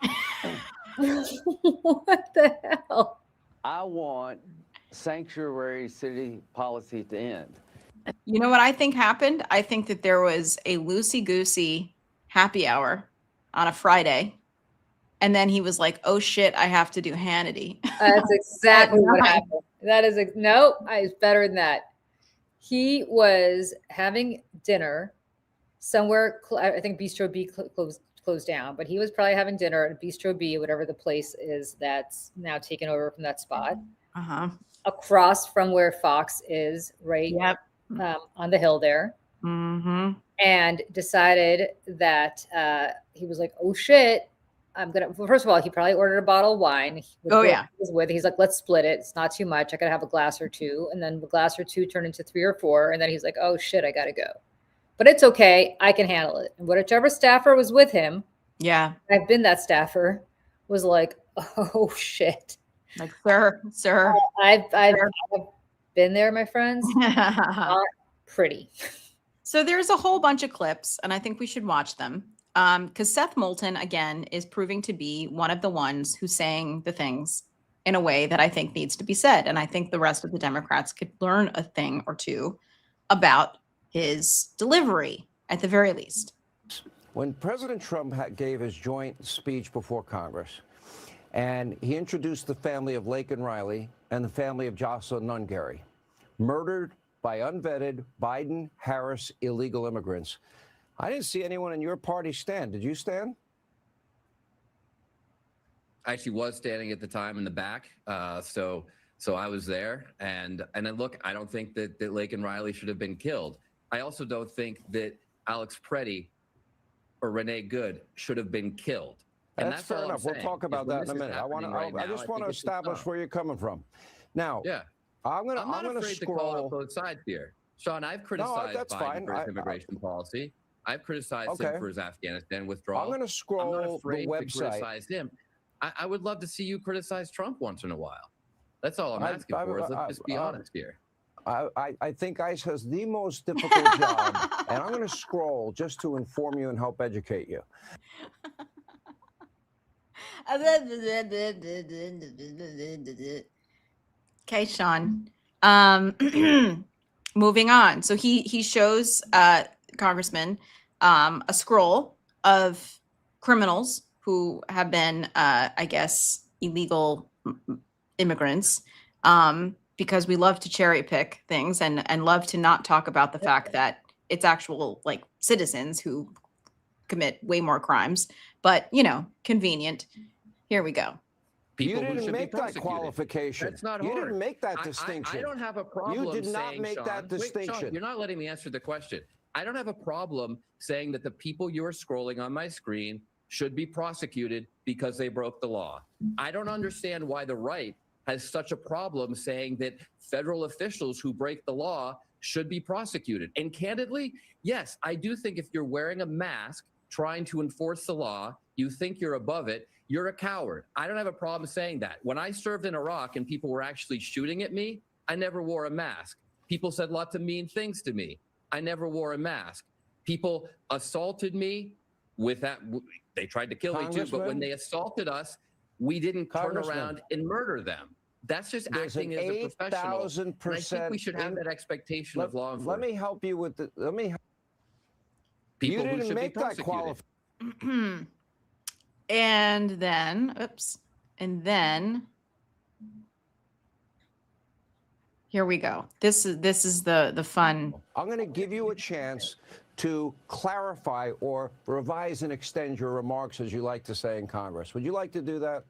What the hell? I want sanctuary city policy to end. You know what I think happened? I think that there was a loosey-goosey happy hour on a Friday. And then he was like, oh shit, I have to do Hannity. That's exactly what happened. That is no, it's better than that. He was having dinner somewhere. I think Bistro B closed down, but he was probably having dinner at Bistro B, whatever the place is that's now taken over from that spot, across from where Fox is, right? Yep. On the hill there. Mm-hmm. And decided that he was like, oh shit, well, first of all, he probably ordered a bottle of wine. Oh yeah. He was with. He's like, let's split it. It's not too much. I gotta have a glass or two. And then the glass or two turned into 3 or 4. And then he's like, oh shit, I gotta go. But it's okay. I can handle it. And whichever staffer was with him, Yeah. I've been that staffer, was like, oh shit. Like, sir. I've been there, my friends. Not pretty. So there's a whole bunch of clips, and I think we should watch them. Because Seth Moulton, again, is proving to be one of the ones who's saying the things in a way that I think needs to be said. And I think the rest of the Democrats could learn a thing or two about his delivery, at the very least. When President Trump gave his joint speech before Congress, and he introduced the family of Laken Riley and the family of Jocelyn Nungary, murdered by unvetted Biden-Harris illegal immigrants, I didn't see anyone in your party stand. Did you stand? I actually was standing at the time in the back, so I was there. And then look, I don't think that Laken Riley should have been killed. I also don't think that Alex Preddy or Renee Good should have been killed. And that's fair enough. We'll talk about that in a minute. I just want to establish where you're coming from. Now, yeah, I'm not afraid to call out both sides here. Sean, I've criticized Biden for his immigration policy. I've criticized him for his Afghanistan withdrawal. I'm going to scroll I'm not afraid the website. To criticize him. I would love to see you criticize Trump once in a while. That's all I'm asking for. Let's just be honest here. I think ICE has the most difficult job, and I'm going to scroll just to inform you and help educate you. Okay, Sean. Moving on. So he shows Congressman a scroll of criminals who have been, I guess, illegal immigrants, because we love to cherry pick things and love to not talk about the fact that it's actual like citizens who commit way more crimes. But, you know, convenient. Here we go. You didn't make that qualification. That's not hard. You didn't make that I distinction. I don't have a problem. You did not make Sean, that distinction. Wait, Sean, you're not letting me answer the question. I don't have a problem saying that the people you are scrolling on my screen should be prosecuted because they broke the law. I don't understand why the right has such a problem saying that federal officials who break the law should be prosecuted. And candidly, yes, I do think if you're wearing a mask trying to enforce the law, you think you're above it, you're a coward. I don't have a problem saying that. When I served in Iraq and people were actually shooting at me, I never wore a mask. People said lots of mean things to me. I never wore a mask. People assaulted me with that. They tried to kill me too, but when they assaulted us, we didn't turn around and murder them. That's just acting as a professional. And I think we should have that expectation of law enforcement. Let me help you with the. People you who didn't should make be that prosecuted. And then, here we go. This is the fun. I'm going to give you a chance to clarify or revise and extend your remarks, as you like to say in Congress. Would you like to do that?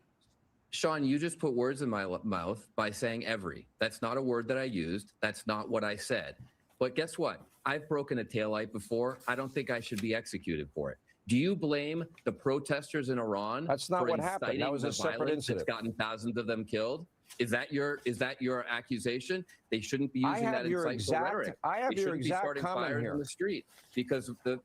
Sean, you just put words in my mouth by saying every. That's not a word that I used. That's not what I said. But guess what? I've broken a taillight before. I don't think I should be executed for it. Do you blame the protesters in Iran? That's not for what happened. That inciting was a the separate violence incident. that's gotten thousands of them killed? Is that your accusation? They shouldn't be using that insightful rhetoric. I have They your shouldn't be exact starting comment fires here. in the street because the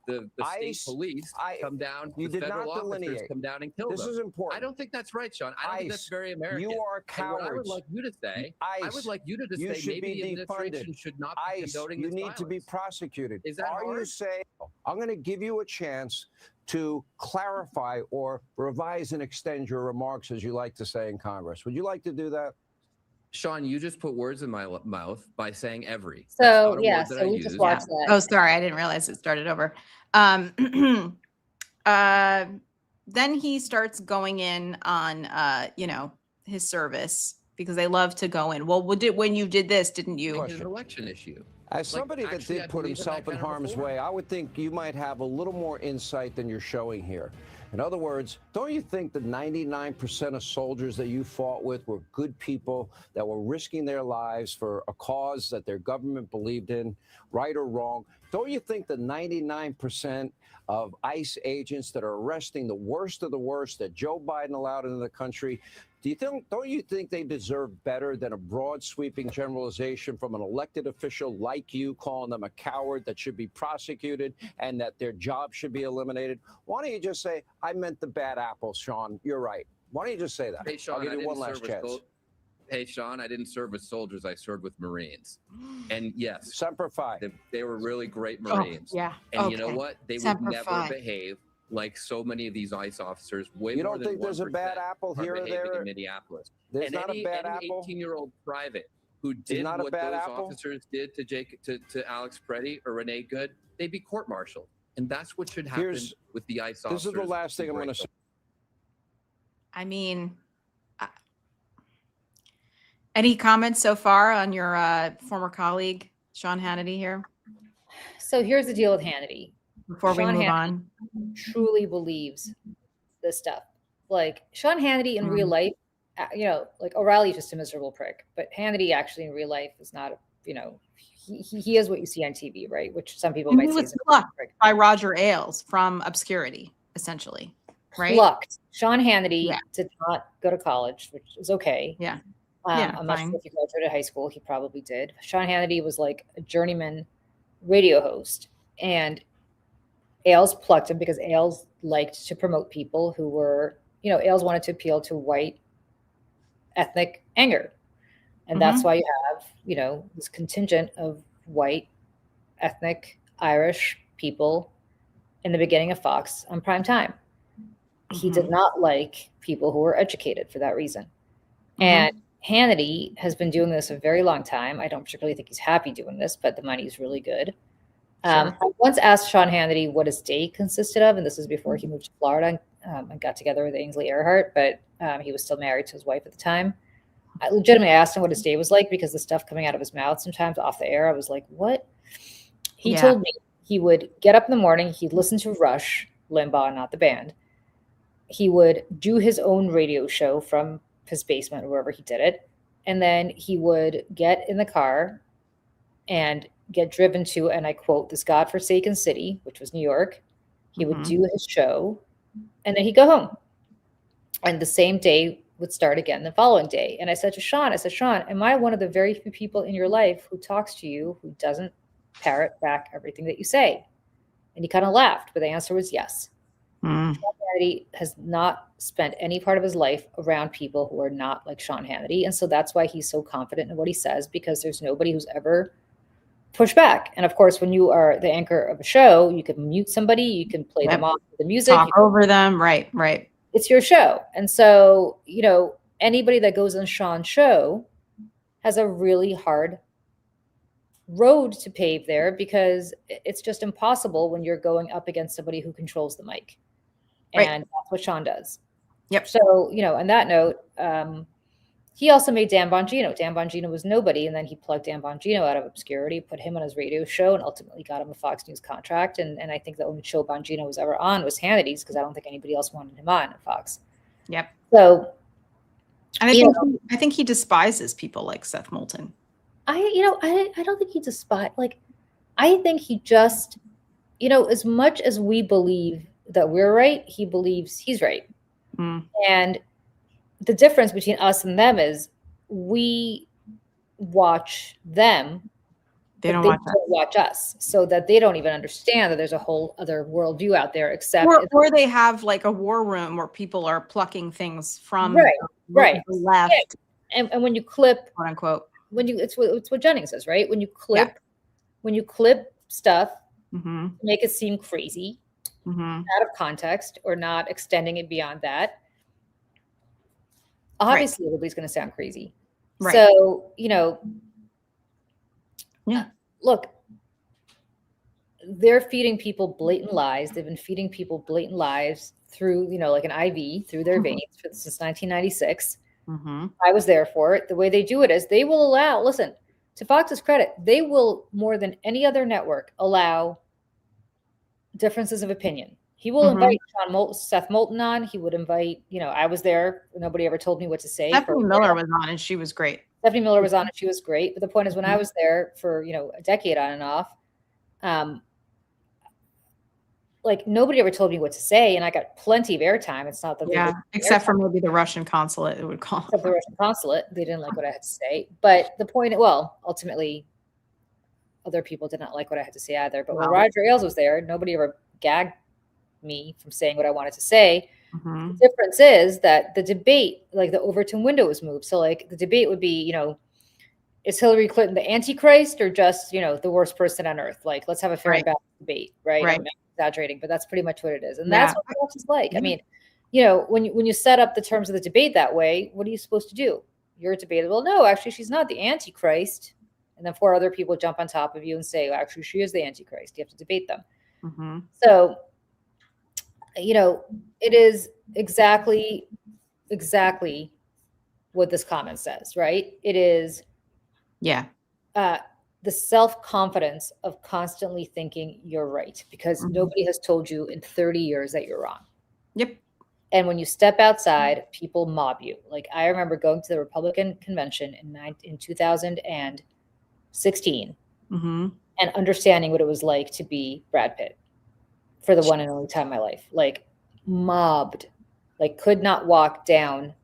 state police come down. You the did federal not officers delineate. come down and kill This them. is important. I don't think that's right, Sean. I don't think that's very American. You are And what I would cowards. like you to say, I would like you to You say should maybe be the administration defunded. should not be condoning You this need to be violence. prosecuted. Is that Are you hard? saying, I'm going to give you a chance to clarify or revise and extend your remarks, as you like to say in Congress. Would you like to do that? Sean, you just put words in my mouth by saying every. So That's not a yeah, word that so I we just use. watched that. Oh, sorry, I didn't realize it started over. Then he starts going in on, his service because they love to go in. Well, when you did this, didn't you? It's an election issue. As somebody that actually, I did put believe in himself that in kind of harm's reform. way, I would think you might have a little more insight than you're showing here. In other words, don't you think the 99% of soldiers that you fought with were good people that were risking their lives for a cause that their government believed in, right or wrong? Don't you think the 99% of ICE agents that are arresting the worst of the worst that Joe Biden allowed into the country, don't you think they deserve better than a broad sweeping generalization from an elected official like you, calling them a coward that should be prosecuted and that their job should be eliminated? Why don't you just say, I meant the bad apple, Sean? You're right. Why don't you just say that? Hey, Sean, I'll give I you didn't one last serve with chance. Hey, Sean, I didn't serve with soldiers. I served with Marines. And yes, Semper Fi. they were really great Marines. Yeah. And you know what? They Semper would never Fi. behave like so many of these ICE officers. Way You more don't than think there's a 1% bad apple are here or behaving there? in Minneapolis. There's And not a bad any apple? 18-year-old private who did not a what bad those apple? officers did to Alex Preddy or Renee Good, they'd be court-martialed. And that's what should happen with the ICE officers. This is the last thing I'm going to say. I mean, any comments so far on your former colleague, Sean Hannity here, So here's the deal with Hannity. before we Sean move Hannity on? truly believes this stuff. Like Sean Hannity in real life, like O'Reilly's just a miserable prick, but Hannity actually in real life is not, he is what you see on TV, right? Which some people And might he say was is a plucked prick. by Roger Ailes from obscurity, essentially, right? Plucked. Sean Hannity Yeah. did not go to college, which is okay. Yeah. I'm not fine. sure if he graduated high school. He probably did. Sean Hannity was like a journeyman radio host, and Ailes plucked him because Ailes liked to promote people who were, Ailes wanted to appeal to white ethnic anger. And that's why you have, this contingent of white ethnic Irish people in the beginning of Fox on prime time. He did not like people who were educated for that reason. And Hannity has been doing this a very long time. I don't particularly think he's happy doing this, but the money is really good. I once asked Sean Hannity what his day consisted of, and this is before he moved to Florida and got together with Ainsley Earhart, but he was still married to his wife at the time. I legitimately asked him what his day was like because the stuff coming out of his mouth sometimes off the air, I was like, what? He told me he would get up in the morning, he'd listen to Rush Limbaugh, not the band. He would do his own radio show from his basement or wherever he did it. And then he would get in the car and get driven to, and I quote, this godforsaken city, which was New York. He would do his show and then he'd go home. And the same day would start again the following day. And I said to Sean, am I one of the very few people in your life who talks to you, who doesn't parrot back everything that you say? And he kind of laughed, but the answer was yes. Sean Hannity has not spent any part of his life around people who are not like Sean Hannity. And so that's why he's so confident in what he says, because there's nobody who's ever pushed back. And of course, when you are the anchor of a show, you can mute somebody, you can play them off with the music. Talk over them. Right. It's your show. And so, anybody that goes on Sean's show has a really hard road to pave there because it's just impossible when you're going up against somebody who controls the mic. And that's what Sean does. Yep. So, on that note, he also made Dan Bongino. Dan Bongino was nobody. And then he plugged Dan Bongino out of obscurity, put him on his radio show, and ultimately got him a Fox News contract. And I think the only show Bongino was ever on was Hannity's, because I don't think anybody else wanted him on at Fox. Yep. So, and I think he despises people like Seth Moulton. I don't think he despises, I think he just, as much as we believe that we're right, he believes he's right. Mm. And the difference between us and them is we watch them, They don't but watch don't watch us, so that they don't even understand that there's a whole other worldview out there, except or they have like a war room where people are plucking things from right. the left, and when you clip, quote unquote. when you it's what Jennings says, right? When you clip stuff, Mm-hmm. make it seem crazy, Mm-hmm. out of context, or not extending it beyond that, obviously everybody's going to sound crazy. Right. So, look, they're feeding people blatant lies. They've been feeding people blatant lies through, like an IV through their veins since 1996. Mm-hmm. I was there for it. The way they do it is they will allow, listen, to Fox's credit, they will, more than any other network, allow differences of opinion. He will invite Seth Moulton on. He would invite, I was there. Nobody ever told me what to say. Stephanie Miller was on and she was great. Stephanie Miller was on and she was great. But the point is, when I was there for, a decade on and off, like nobody ever told me what to say. And I got plenty of airtime. It's not that except for maybe the Russian consulate, it would call. Except the Russian consulate. They didn't like what I had to say. But the point, ultimately, other people did not like what I had to say either. But when Roger Ailes was there, nobody ever gagged me from saying what I wanted to say. Mm-hmm. The difference is that the debate, like the Overton window was moved. So like the debate would be, is Hillary Clinton the Antichrist or just, the worst person on earth? Like, let's have a fair and balanced debate, right? I'm exaggerating, but that's pretty much what it is. And that's what Fox is like. I mean, when you set up the terms of the debate that way, what are you supposed to do? You're debatable. No, actually, she's not the Antichrist. And then 4 other people jump on top of you and say, well, actually, she is the Antichrist. You have to debate them. Mm-hmm. So, it is exactly what this comment says, right? It is the self-confidence of constantly thinking you're right because nobody has told you in 30 years that you're wrong. Yep. And when you step outside, people mob you. Like I remember going to the Republican convention in 2016 and understanding what it was like to be Brad Pitt for the one and only time in my life. Like mobbed, like could not walk down.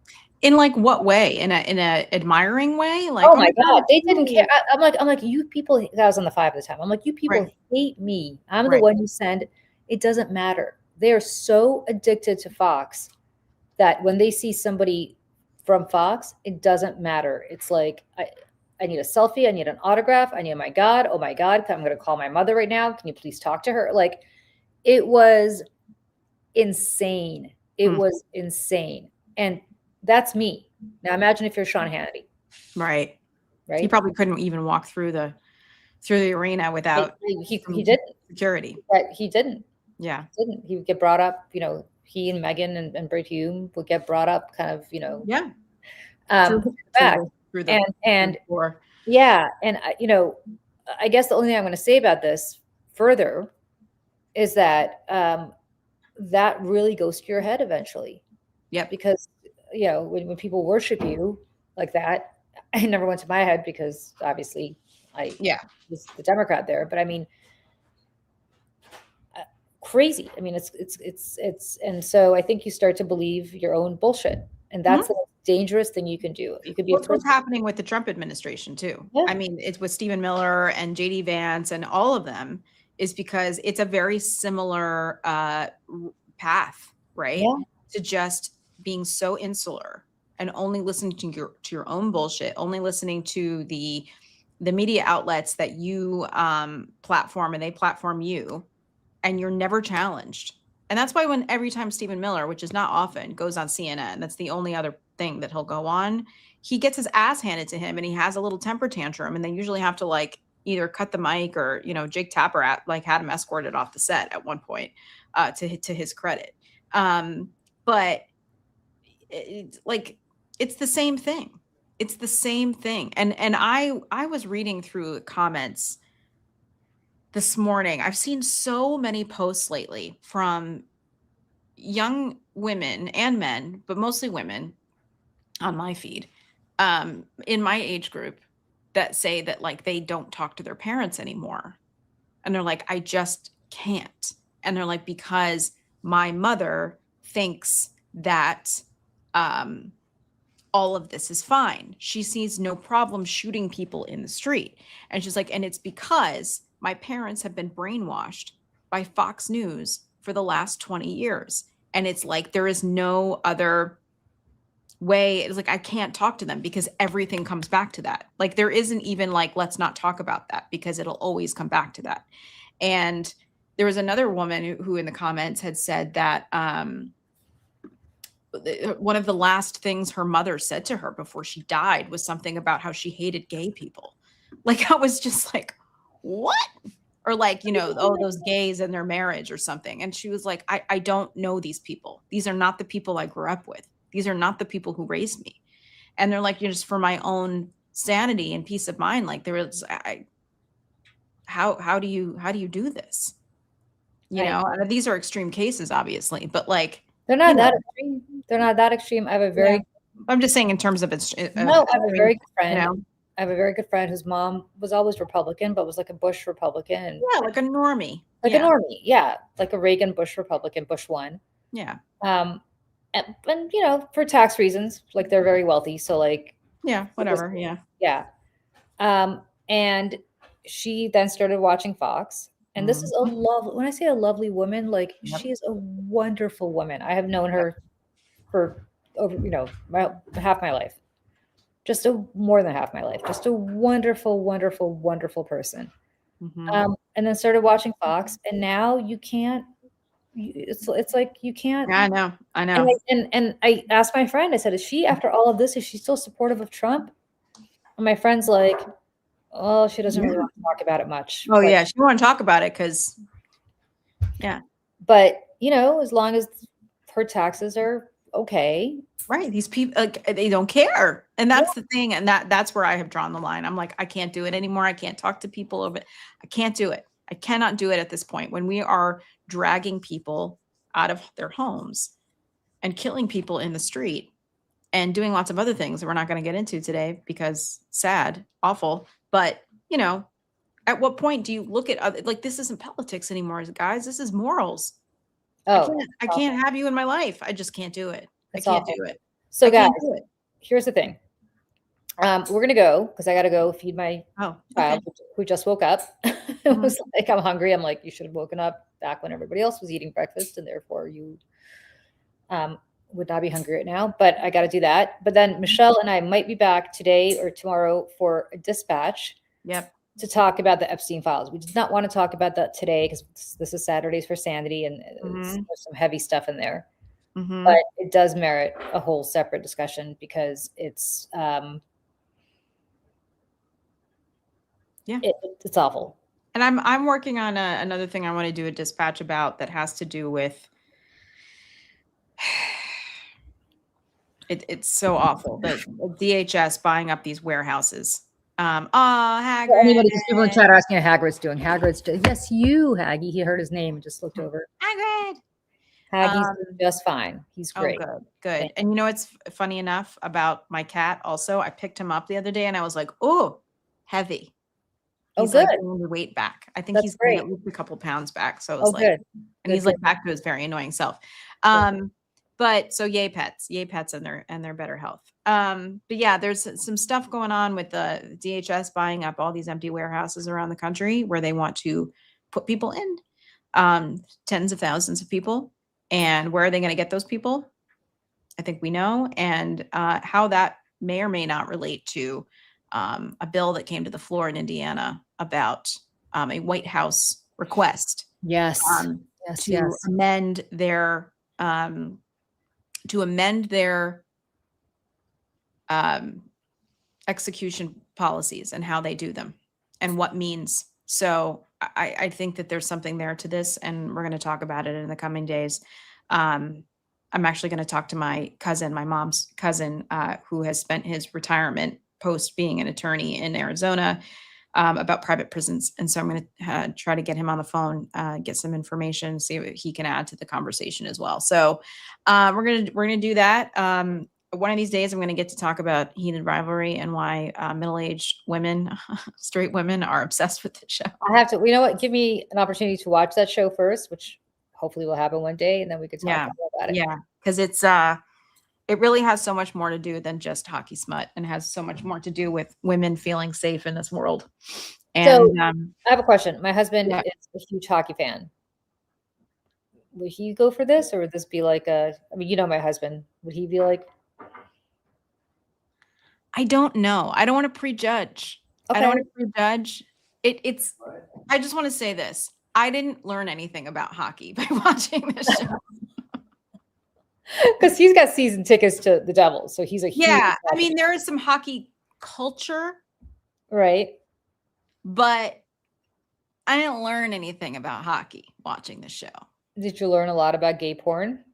In like what way? In a admiring way? Like, oh my God, they didn't care. I'm like, you people, I was on the 5 at the time. I'm like, you people hate me. I'm the one you send. It doesn't matter. They are so addicted to Fox that when they see somebody from Fox, it doesn't matter. It's like, I need a selfie. I need an autograph. I need, oh my God, I'm going to call my mother right now. Can you please talk to her? Like, it was insane. It was insane. And that's me. Now imagine if you're Sean Hannity. Right. He probably couldn't even walk through the arena without he didn't security. But he didn't. Yeah. He would get brought up, he and Meghan and Bray Hume would get brought up kind of, back. And I guess the only thing I'm going to say about this further is that that really goes to your head eventually. Yeah. Because, when people worship you like that, it never went to my head because obviously I was the Democrat there. But I mean, crazy. I mean, it's and so I think you start to believe your own bullshit. And that's the most dangerous thing you can do. You could be what's happening with the Trump administration too. Yeah. I mean, it's with Stephen Miller and JD Vance and all of them is because it's a very similar path, right? Yeah. To just being so insular and only listening to your own bullshit, only listening to the media outlets that you platform and they platform you, and you're never challenged. And that's why every time Stephen Miller, which is not often, goes on CNN, that's the only other thing that he'll go on, he gets his ass handed to him and he has a little temper tantrum, and they usually have to like either cut the mic or, Jake Tapper had him escorted off the set at one point to his credit. But it's the same thing. It's the same thing. And I was reading through comments this morning. I've seen so many posts lately from young women and men, but mostly women on my feed, in my age group, that say that like they don't talk to their parents anymore. And they're like, I just can't. And they're like, because my mother thinks that all of this is fine. She sees no problem shooting people in the street. And she's like, and it's because my parents have been brainwashed by Fox News for the last 20 years. And it's like, there is no other way. It's like, I can't talk to them because everything comes back to that. Like, there isn't even like, let's not talk about that because it'll always come back to that. And there was another woman who in the comments had said that one of the last things her mother said to her before she died was something about how she hated gay people. Like, I was just like, what? Or like, you know, oh, those gays and their marriage or something. And she was like, I don't know these people. These are not the people I grew up with. These are not the people who raised me. And they're like, you know, just for my own sanity and peace of mind. Like, there was, how do you do this? You know, and these are extreme cases, obviously, but like, they're not that extreme. They're not that extreme. I have a very, I'm just saying in terms of it's, no, I have a very good friend. You know? I have a very good friend whose mom was always Republican, but was like a Bush Republican. And yeah, like a normie. Like a normie. Yeah. Like a Reagan Bush Republican, Bush won. Yeah. And you know, for tax reasons, like they're very wealthy. So like, yeah, whatever. Yeah. Yeah. And she then started watching Fox. And this is a lovely, when I say a lovely woman, like she is a wonderful woman. I have known her for over, you know, half my life, just more than half my life, just a wonderful, wonderful, wonderful person. And then started watching Fox, and now you can't, it's like, you can't. Yeah, I know. And I asked my friend, I said, is she, after all of this, is she still supportive of Trump? And my friend's like, oh, she doesn't really want to talk about it much. Oh, yeah. She want to talk about it because, yeah. But, you know, as long as her taxes are okay. Right. These people, like, they don't care. And that's the thing. And that's where I have drawn the line. I'm like, I can't do it anymore. I can't talk to people over it. I can't do it. I cannot do it at this point when we are dragging people out of their homes and killing people in the street and doing lots of other things that we're not going to get into today because sad, awful. But, you know, at what point do you look at other, like, this isn't politics anymore, guys. This is morals. Oh, I can't have you in my life. I just can't do it. It's I can't awful. do it. So guys, here's the thing. We're going to go because I got to go feed my child who just woke up. It was like, I'm hungry. I'm like, you should have woken up back when everybody else was eating breakfast. And therefore you would not be hungry right now, but I got to do that. But then Michelle and I might be back today or tomorrow for a dispatch. Yep. To talk about the Epstein files. We did not want to talk about that today because this is Saturdays for Sanity and there's some heavy stuff in there. But it does merit a whole separate discussion because it's it's awful. And I'm working on another thing I want to do a dispatch about that has to do with it's so awful that DHS buying up these warehouses. Hagrid. Anybody, people in chat are asking how Hagrid's doing. Yes, you, Haggy. He heard his name and just looked over. Hagrid. Haggy's doing just fine. He's great. Oh, good. And you know what's funny enough about my cat also? I picked him up the other day and I was like, oh, heavy. He's good. Like bringing the weight back. I think he's bringing at least a couple pounds back. So it's like, good. And he's like back to his very annoying self. But so yay pets and their better health. But yeah, there's some stuff going on with the DHS buying up all these empty warehouses around the country where they want to put people in, tens of thousands of people. And where are they going to get those people? I think we know. And how that may or may not relate to a bill that came to the floor in Indiana about a White House request. Yes. To amend their execution policies and how they do them and what means. So I think that there's something there to this, and we're going to talk about it in the coming days. I'm actually going to talk to my mom's cousin, who has spent his retirement post being an attorney in Arizona, about private prisons. And so I'm going to try to get him on the phone, get some information, see what he can add to the conversation as well. So we're going to do that. One of these days, I'm going to get to talk about Heated Rivalry and why middle-aged women, straight women, are obsessed with the show. I have to, you know what? Give me an opportunity to watch that show first, which hopefully will happen one day, and then we could talk Yeah. more about it. Yeah, because it really has so much more to do than just hockey smut, and has so much more to do with women feeling safe in this world. And So I have a question. My husband Yeah. is a huge hockey fan. Would he go for this, or would this be like I mean, you know, my husband, would he be like, I don't know. I don't want to prejudge. I don't okay, want to prejudge. It's. I just want to say this. I didn't learn anything about hockey by watching this show. because he's got season tickets to the Devils, so he's a huge Yeah, I hockey mean, there is some hockey culture, fan, right? but I didn't learn anything about hockey watching the show. Did you learn a lot about gay porn?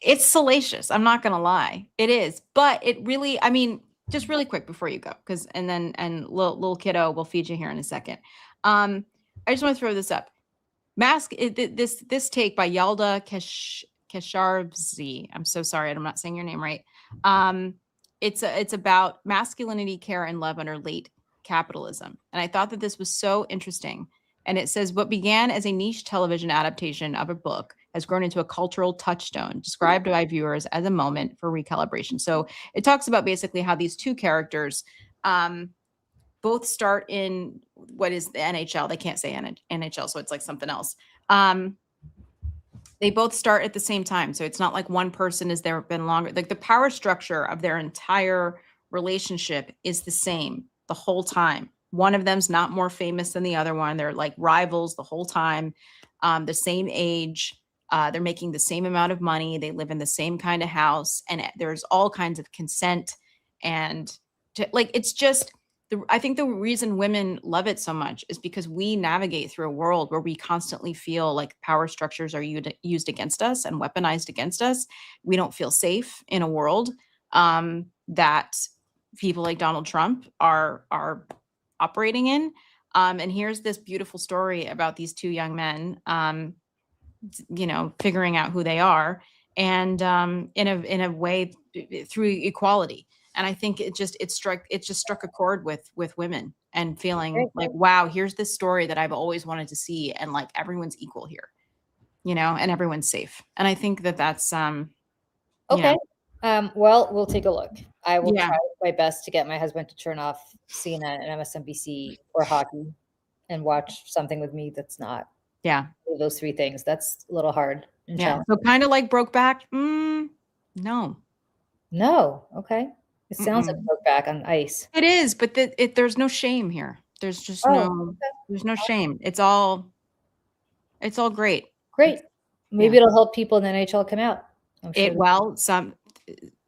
It's salacious. I'm not going to lie. It is. But it really, I mean, just really quick before you go, because, and little kiddo will feed you here in a second. I just want to throw this up. This take by Yalda Kesharzzi. I'm so sorry. I'm not saying your name right. It's about masculinity, care, and love under late capitalism. And I thought that this was so interesting. And it says, what began as a niche television adaptation of a book has grown into a cultural touchstone, described by viewers as a moment for recalibration. So it talks about basically how these two characters both start in what is the NHL. They can't say NHL, so it's like something else. They both start at the same time. So it's not like one person has there been longer. Like the power structure of their entire relationship is the same the whole time. One of them's not more famous than the other one. They're like rivals the whole time, the same age. They're making the same amount of money. They live in the same kind of house, and there's all kinds of consent. And it's just, I think the reason women love it so much is because we navigate through a world where we constantly feel like power structures are used against us and weaponized against us. We don't feel safe in a world that people like Donald Trump are operating in. And here's this beautiful story about these two young men, figuring out who they are, and in a way through equality. And I think it just struck a chord with women, and feeling like, wow, here's this story that I've always wanted to see, and like everyone's equal here, and everyone's safe. And I think that's Okay. Well, we'll take a look. I will Yeah. try my best to get my husband to turn off CNN and MSNBC or hockey and watch something with me that's not those three things. That's a little hard. And challenging. So kind of like Brokeback. No. Okay. It sounds like Brokeback on ice. It is, but there's no shame here. There's just there's no shame. It's all great. Great. Maybe it'll help people in the NHL come out.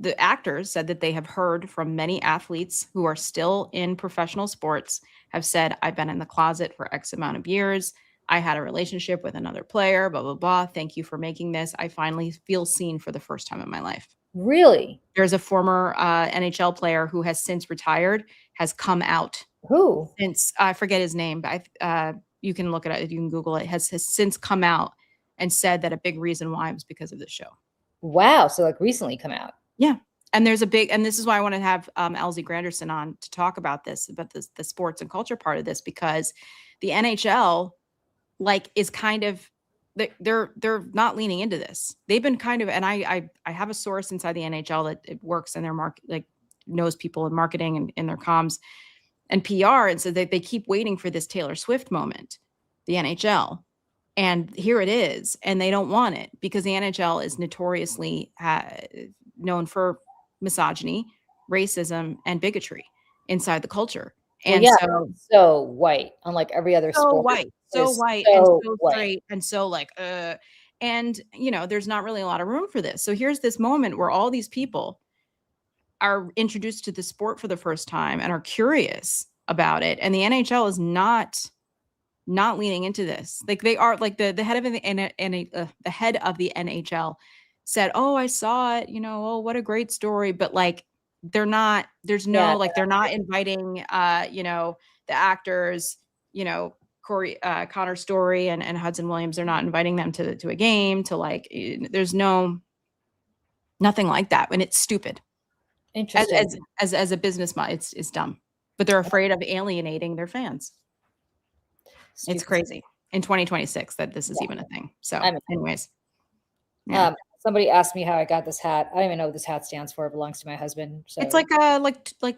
The actors said that they have heard from many athletes who are still in professional sports, have said, I've been in the closet for X amount of years. I had a relationship with another player, blah, blah, blah. Thank you for making this. I finally feel seen for the first time in my life. Really? There's a former NHL player who has since retired, has come out. Who? Since, I forget his name, but you can look it up. You can Google it. Has since come out and said that a big reason why was because of the show. Wow. So like recently come out. Yeah. And there's and this is why I want to have Elsie Granderson on to talk about this, about the sports and culture part of this, because the NHL is kind of, they're not leaning into this. They've been kind of, and I have a source inside the NHL that it works in their market, knows people in marketing and in their comms and PR. And so they keep waiting for this Taylor Swift moment, the NHL. And here it is. And they don't want it because the NHL is notoriously known for misogyny, racism, and bigotry inside the culture. And so white, unlike every other sport. So white, and so straight, and so and there's not really a lot of room for this. So here's this moment where all these people are introduced to the sport for the first time and are curious about it, and the NHL is not leaning into this. They are the head of the head of the NHL said, "Oh, I saw it. Oh, what a great story." But they're not. There's no they're not inviting the actors. Connor Story and Hudson Williams. They're not inviting them to a game. There's nothing like that, and it's stupid. Interesting. As a business model, it's dumb. But they're afraid of alienating their fans. Stupid. It's crazy. in 2026 that this is even a thing. So I'm- anyways. Yeah. Somebody asked me how I got this hat. I don't even know what this hat stands for. It belongs to my husband. So It's like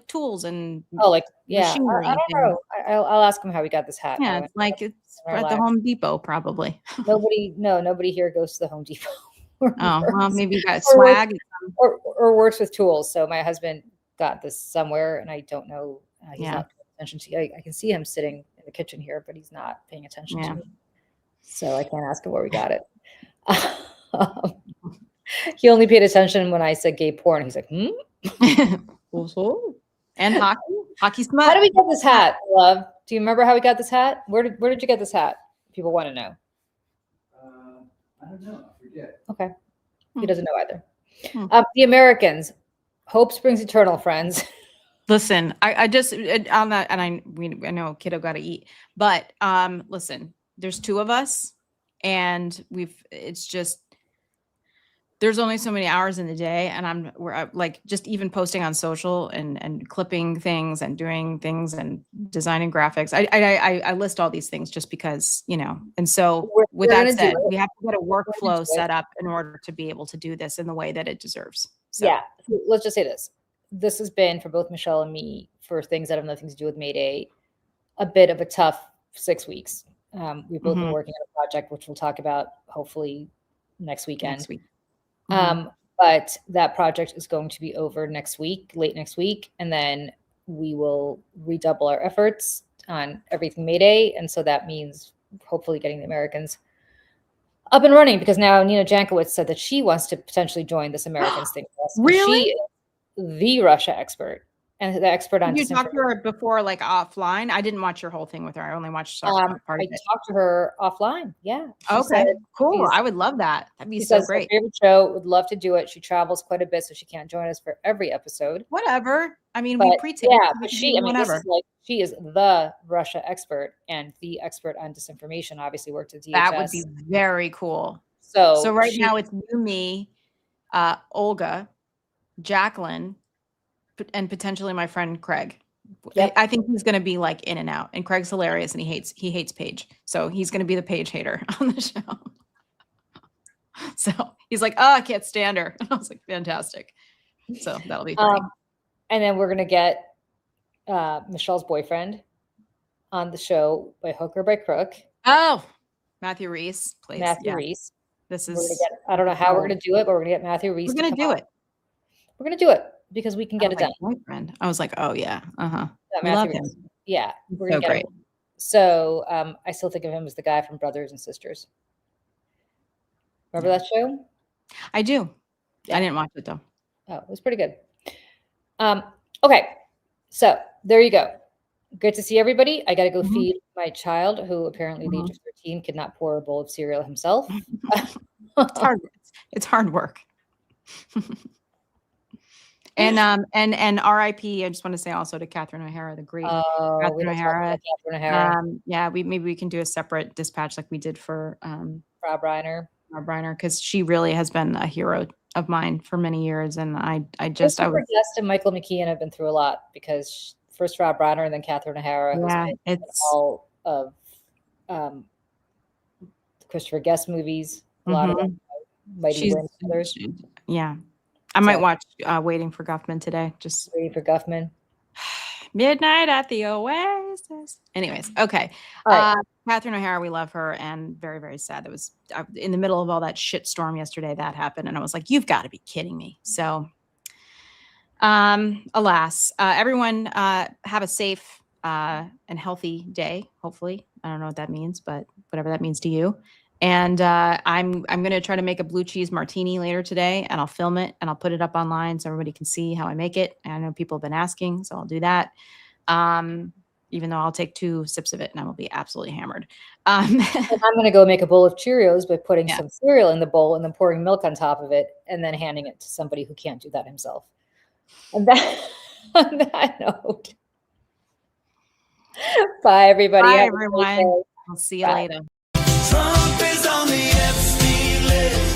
tools and yeah. machinery I don't and- know. I'll ask him how he got this hat. yeah, it's like it's at the Home Depot probably. Nobody here goes to the Home Depot. Oh, well, maybe you got Or works- swag. or works with tools. So my husband got this somewhere, and I don't know. He's Yeah. not paying attention to. I can see him sitting in the kitchen here, but he's not paying attention Yeah. to me. So I can't ask him where we got it. He only paid attention when I said gay porn. He's like, "Hmm." And hockey smut. How did we get this hat, love? Do you remember how we got this hat? Where did you get this hat? People want to know. I don't know. I forget. Okay, Hmm. he doesn't know either. Hmm. The Americans. Hope springs eternal, friends. Listen, I just on that, and I know kiddo got to eat, but listen, there's two of us, and it's just there's only so many hours in the day, and we're like just even posting on social and clipping things and doing things and designing graphics. I list all these things just because, and so We're with that gonna do said, it. we have to get a workflow do it. set up in order to be able to do this in the way that it deserves. So, Yeah, let's just say this. This has been for both Michelle and me, for things that have nothing to do with May Day, a bit of a tough 6 weeks. We've both been Mhm. working on a project, which we'll talk about hopefully next weekend. next week. Mhm. But that project is going to be over next week, late next week, and then we will redouble our efforts on everything May Day. And so that means hopefully getting the Americans up and running, because now Nina Jankowicz said that she wants to potentially join this Americans thing. with us. Really? She is the Russia expert and the expert on Did you talk to disinformation. her before, like offline? I didn't watch your whole thing with her. I only watched part of I it. talked to her offline. Yeah. She Okay, said cool. she's- I would love that. That'd be She so says her great. favorite show, would love to do it. She travels quite a bit, so she can't join us for every episode. Whatever. I mean, But we pre-tape. yeah, we but can she, do I mean, this whatever. is like, she is the Russia expert and the expert on disinformation. Obviously, worked at DHS. That would be very cool. so. So right she- now it's you, me, Olga, Jacqueline, and potentially my friend Craig. Yep. I think he's going to be like in and out, and Craig's hilarious, and he hates Paige, so he's going to be the Paige hater on the show. So he's like, "Oh, I can't stand her." I was like, "Fantastic!" So that'll be funny. and then we're gonna get Michelle's boyfriend on the show by hook or by crook, Oh, Matthew Reese, please. Matthew Yeah, Reese. this We're gonna is. get. I don't know how we're gonna do it, but we're gonna get Matthew Reese. We're to going to come do on. it. We're gonna do it because we can get I it was done. like, boyfriend. I was like, "Oh yeah, That We love Matthew him. Reese. Yeah, we're So gonna get great. it. So I still think of him as the guy from Brothers and Sisters. Remember that show? I do. Yeah. I didn't watch it though. Oh, it was pretty good. Okay, so there you go. Good to see everybody. I got to go Mhm. feed my child, who apparently at the age of 13 could not pour a bowl of cereal himself. It's hard. It's hard work. And RIP. I just want to say also to Catherine O'Hara, the great. Oh, we Catherine don't talk about O'Hara. Catherine O'Hara, Yeah, maybe we can do a separate dispatch like we did for Rob Reiner. Rob Reiner, because she really has been a hero of mine for many years, and I was Christopher Guest and Michael McKeon have been through a lot, because first Rob Reiner and then Catherine O'Hara, who's yeah, been in it's all of the Christopher Guest movies. A lot of them. Mighty she's Wind and others. yeah. I might So- watch Waiting for Guffman today. Just Waiting for Guffman. midnight at the Oasis. Anyways, okay. All right. Catherine O'Hara, we love her, and very, very sad. That was in the middle of all that shit storm yesterday. That happened, and I was like, "You've got to be kidding me!" So, alas, everyone, have a safe and healthy day. Hopefully, I don't know what that means, but whatever that means to you. And I'm gonna try to make a blue cheese martini later today, and I'll film it and I'll put it up online so everybody can see how I make it. And I know people have been asking, so I'll do that. Even though I'll take 2 sips of it and I will be absolutely hammered. And I'm going to go make a bowl of Cheerios by putting Yeah. some cereal in the bowl and then pouring milk on top of it and then handing it to somebody who can't do that himself. And that, on that note, bye, everybody. Bye, Have a great everyone. day. I'll see you Bye. later. Trump is on the Epstein list.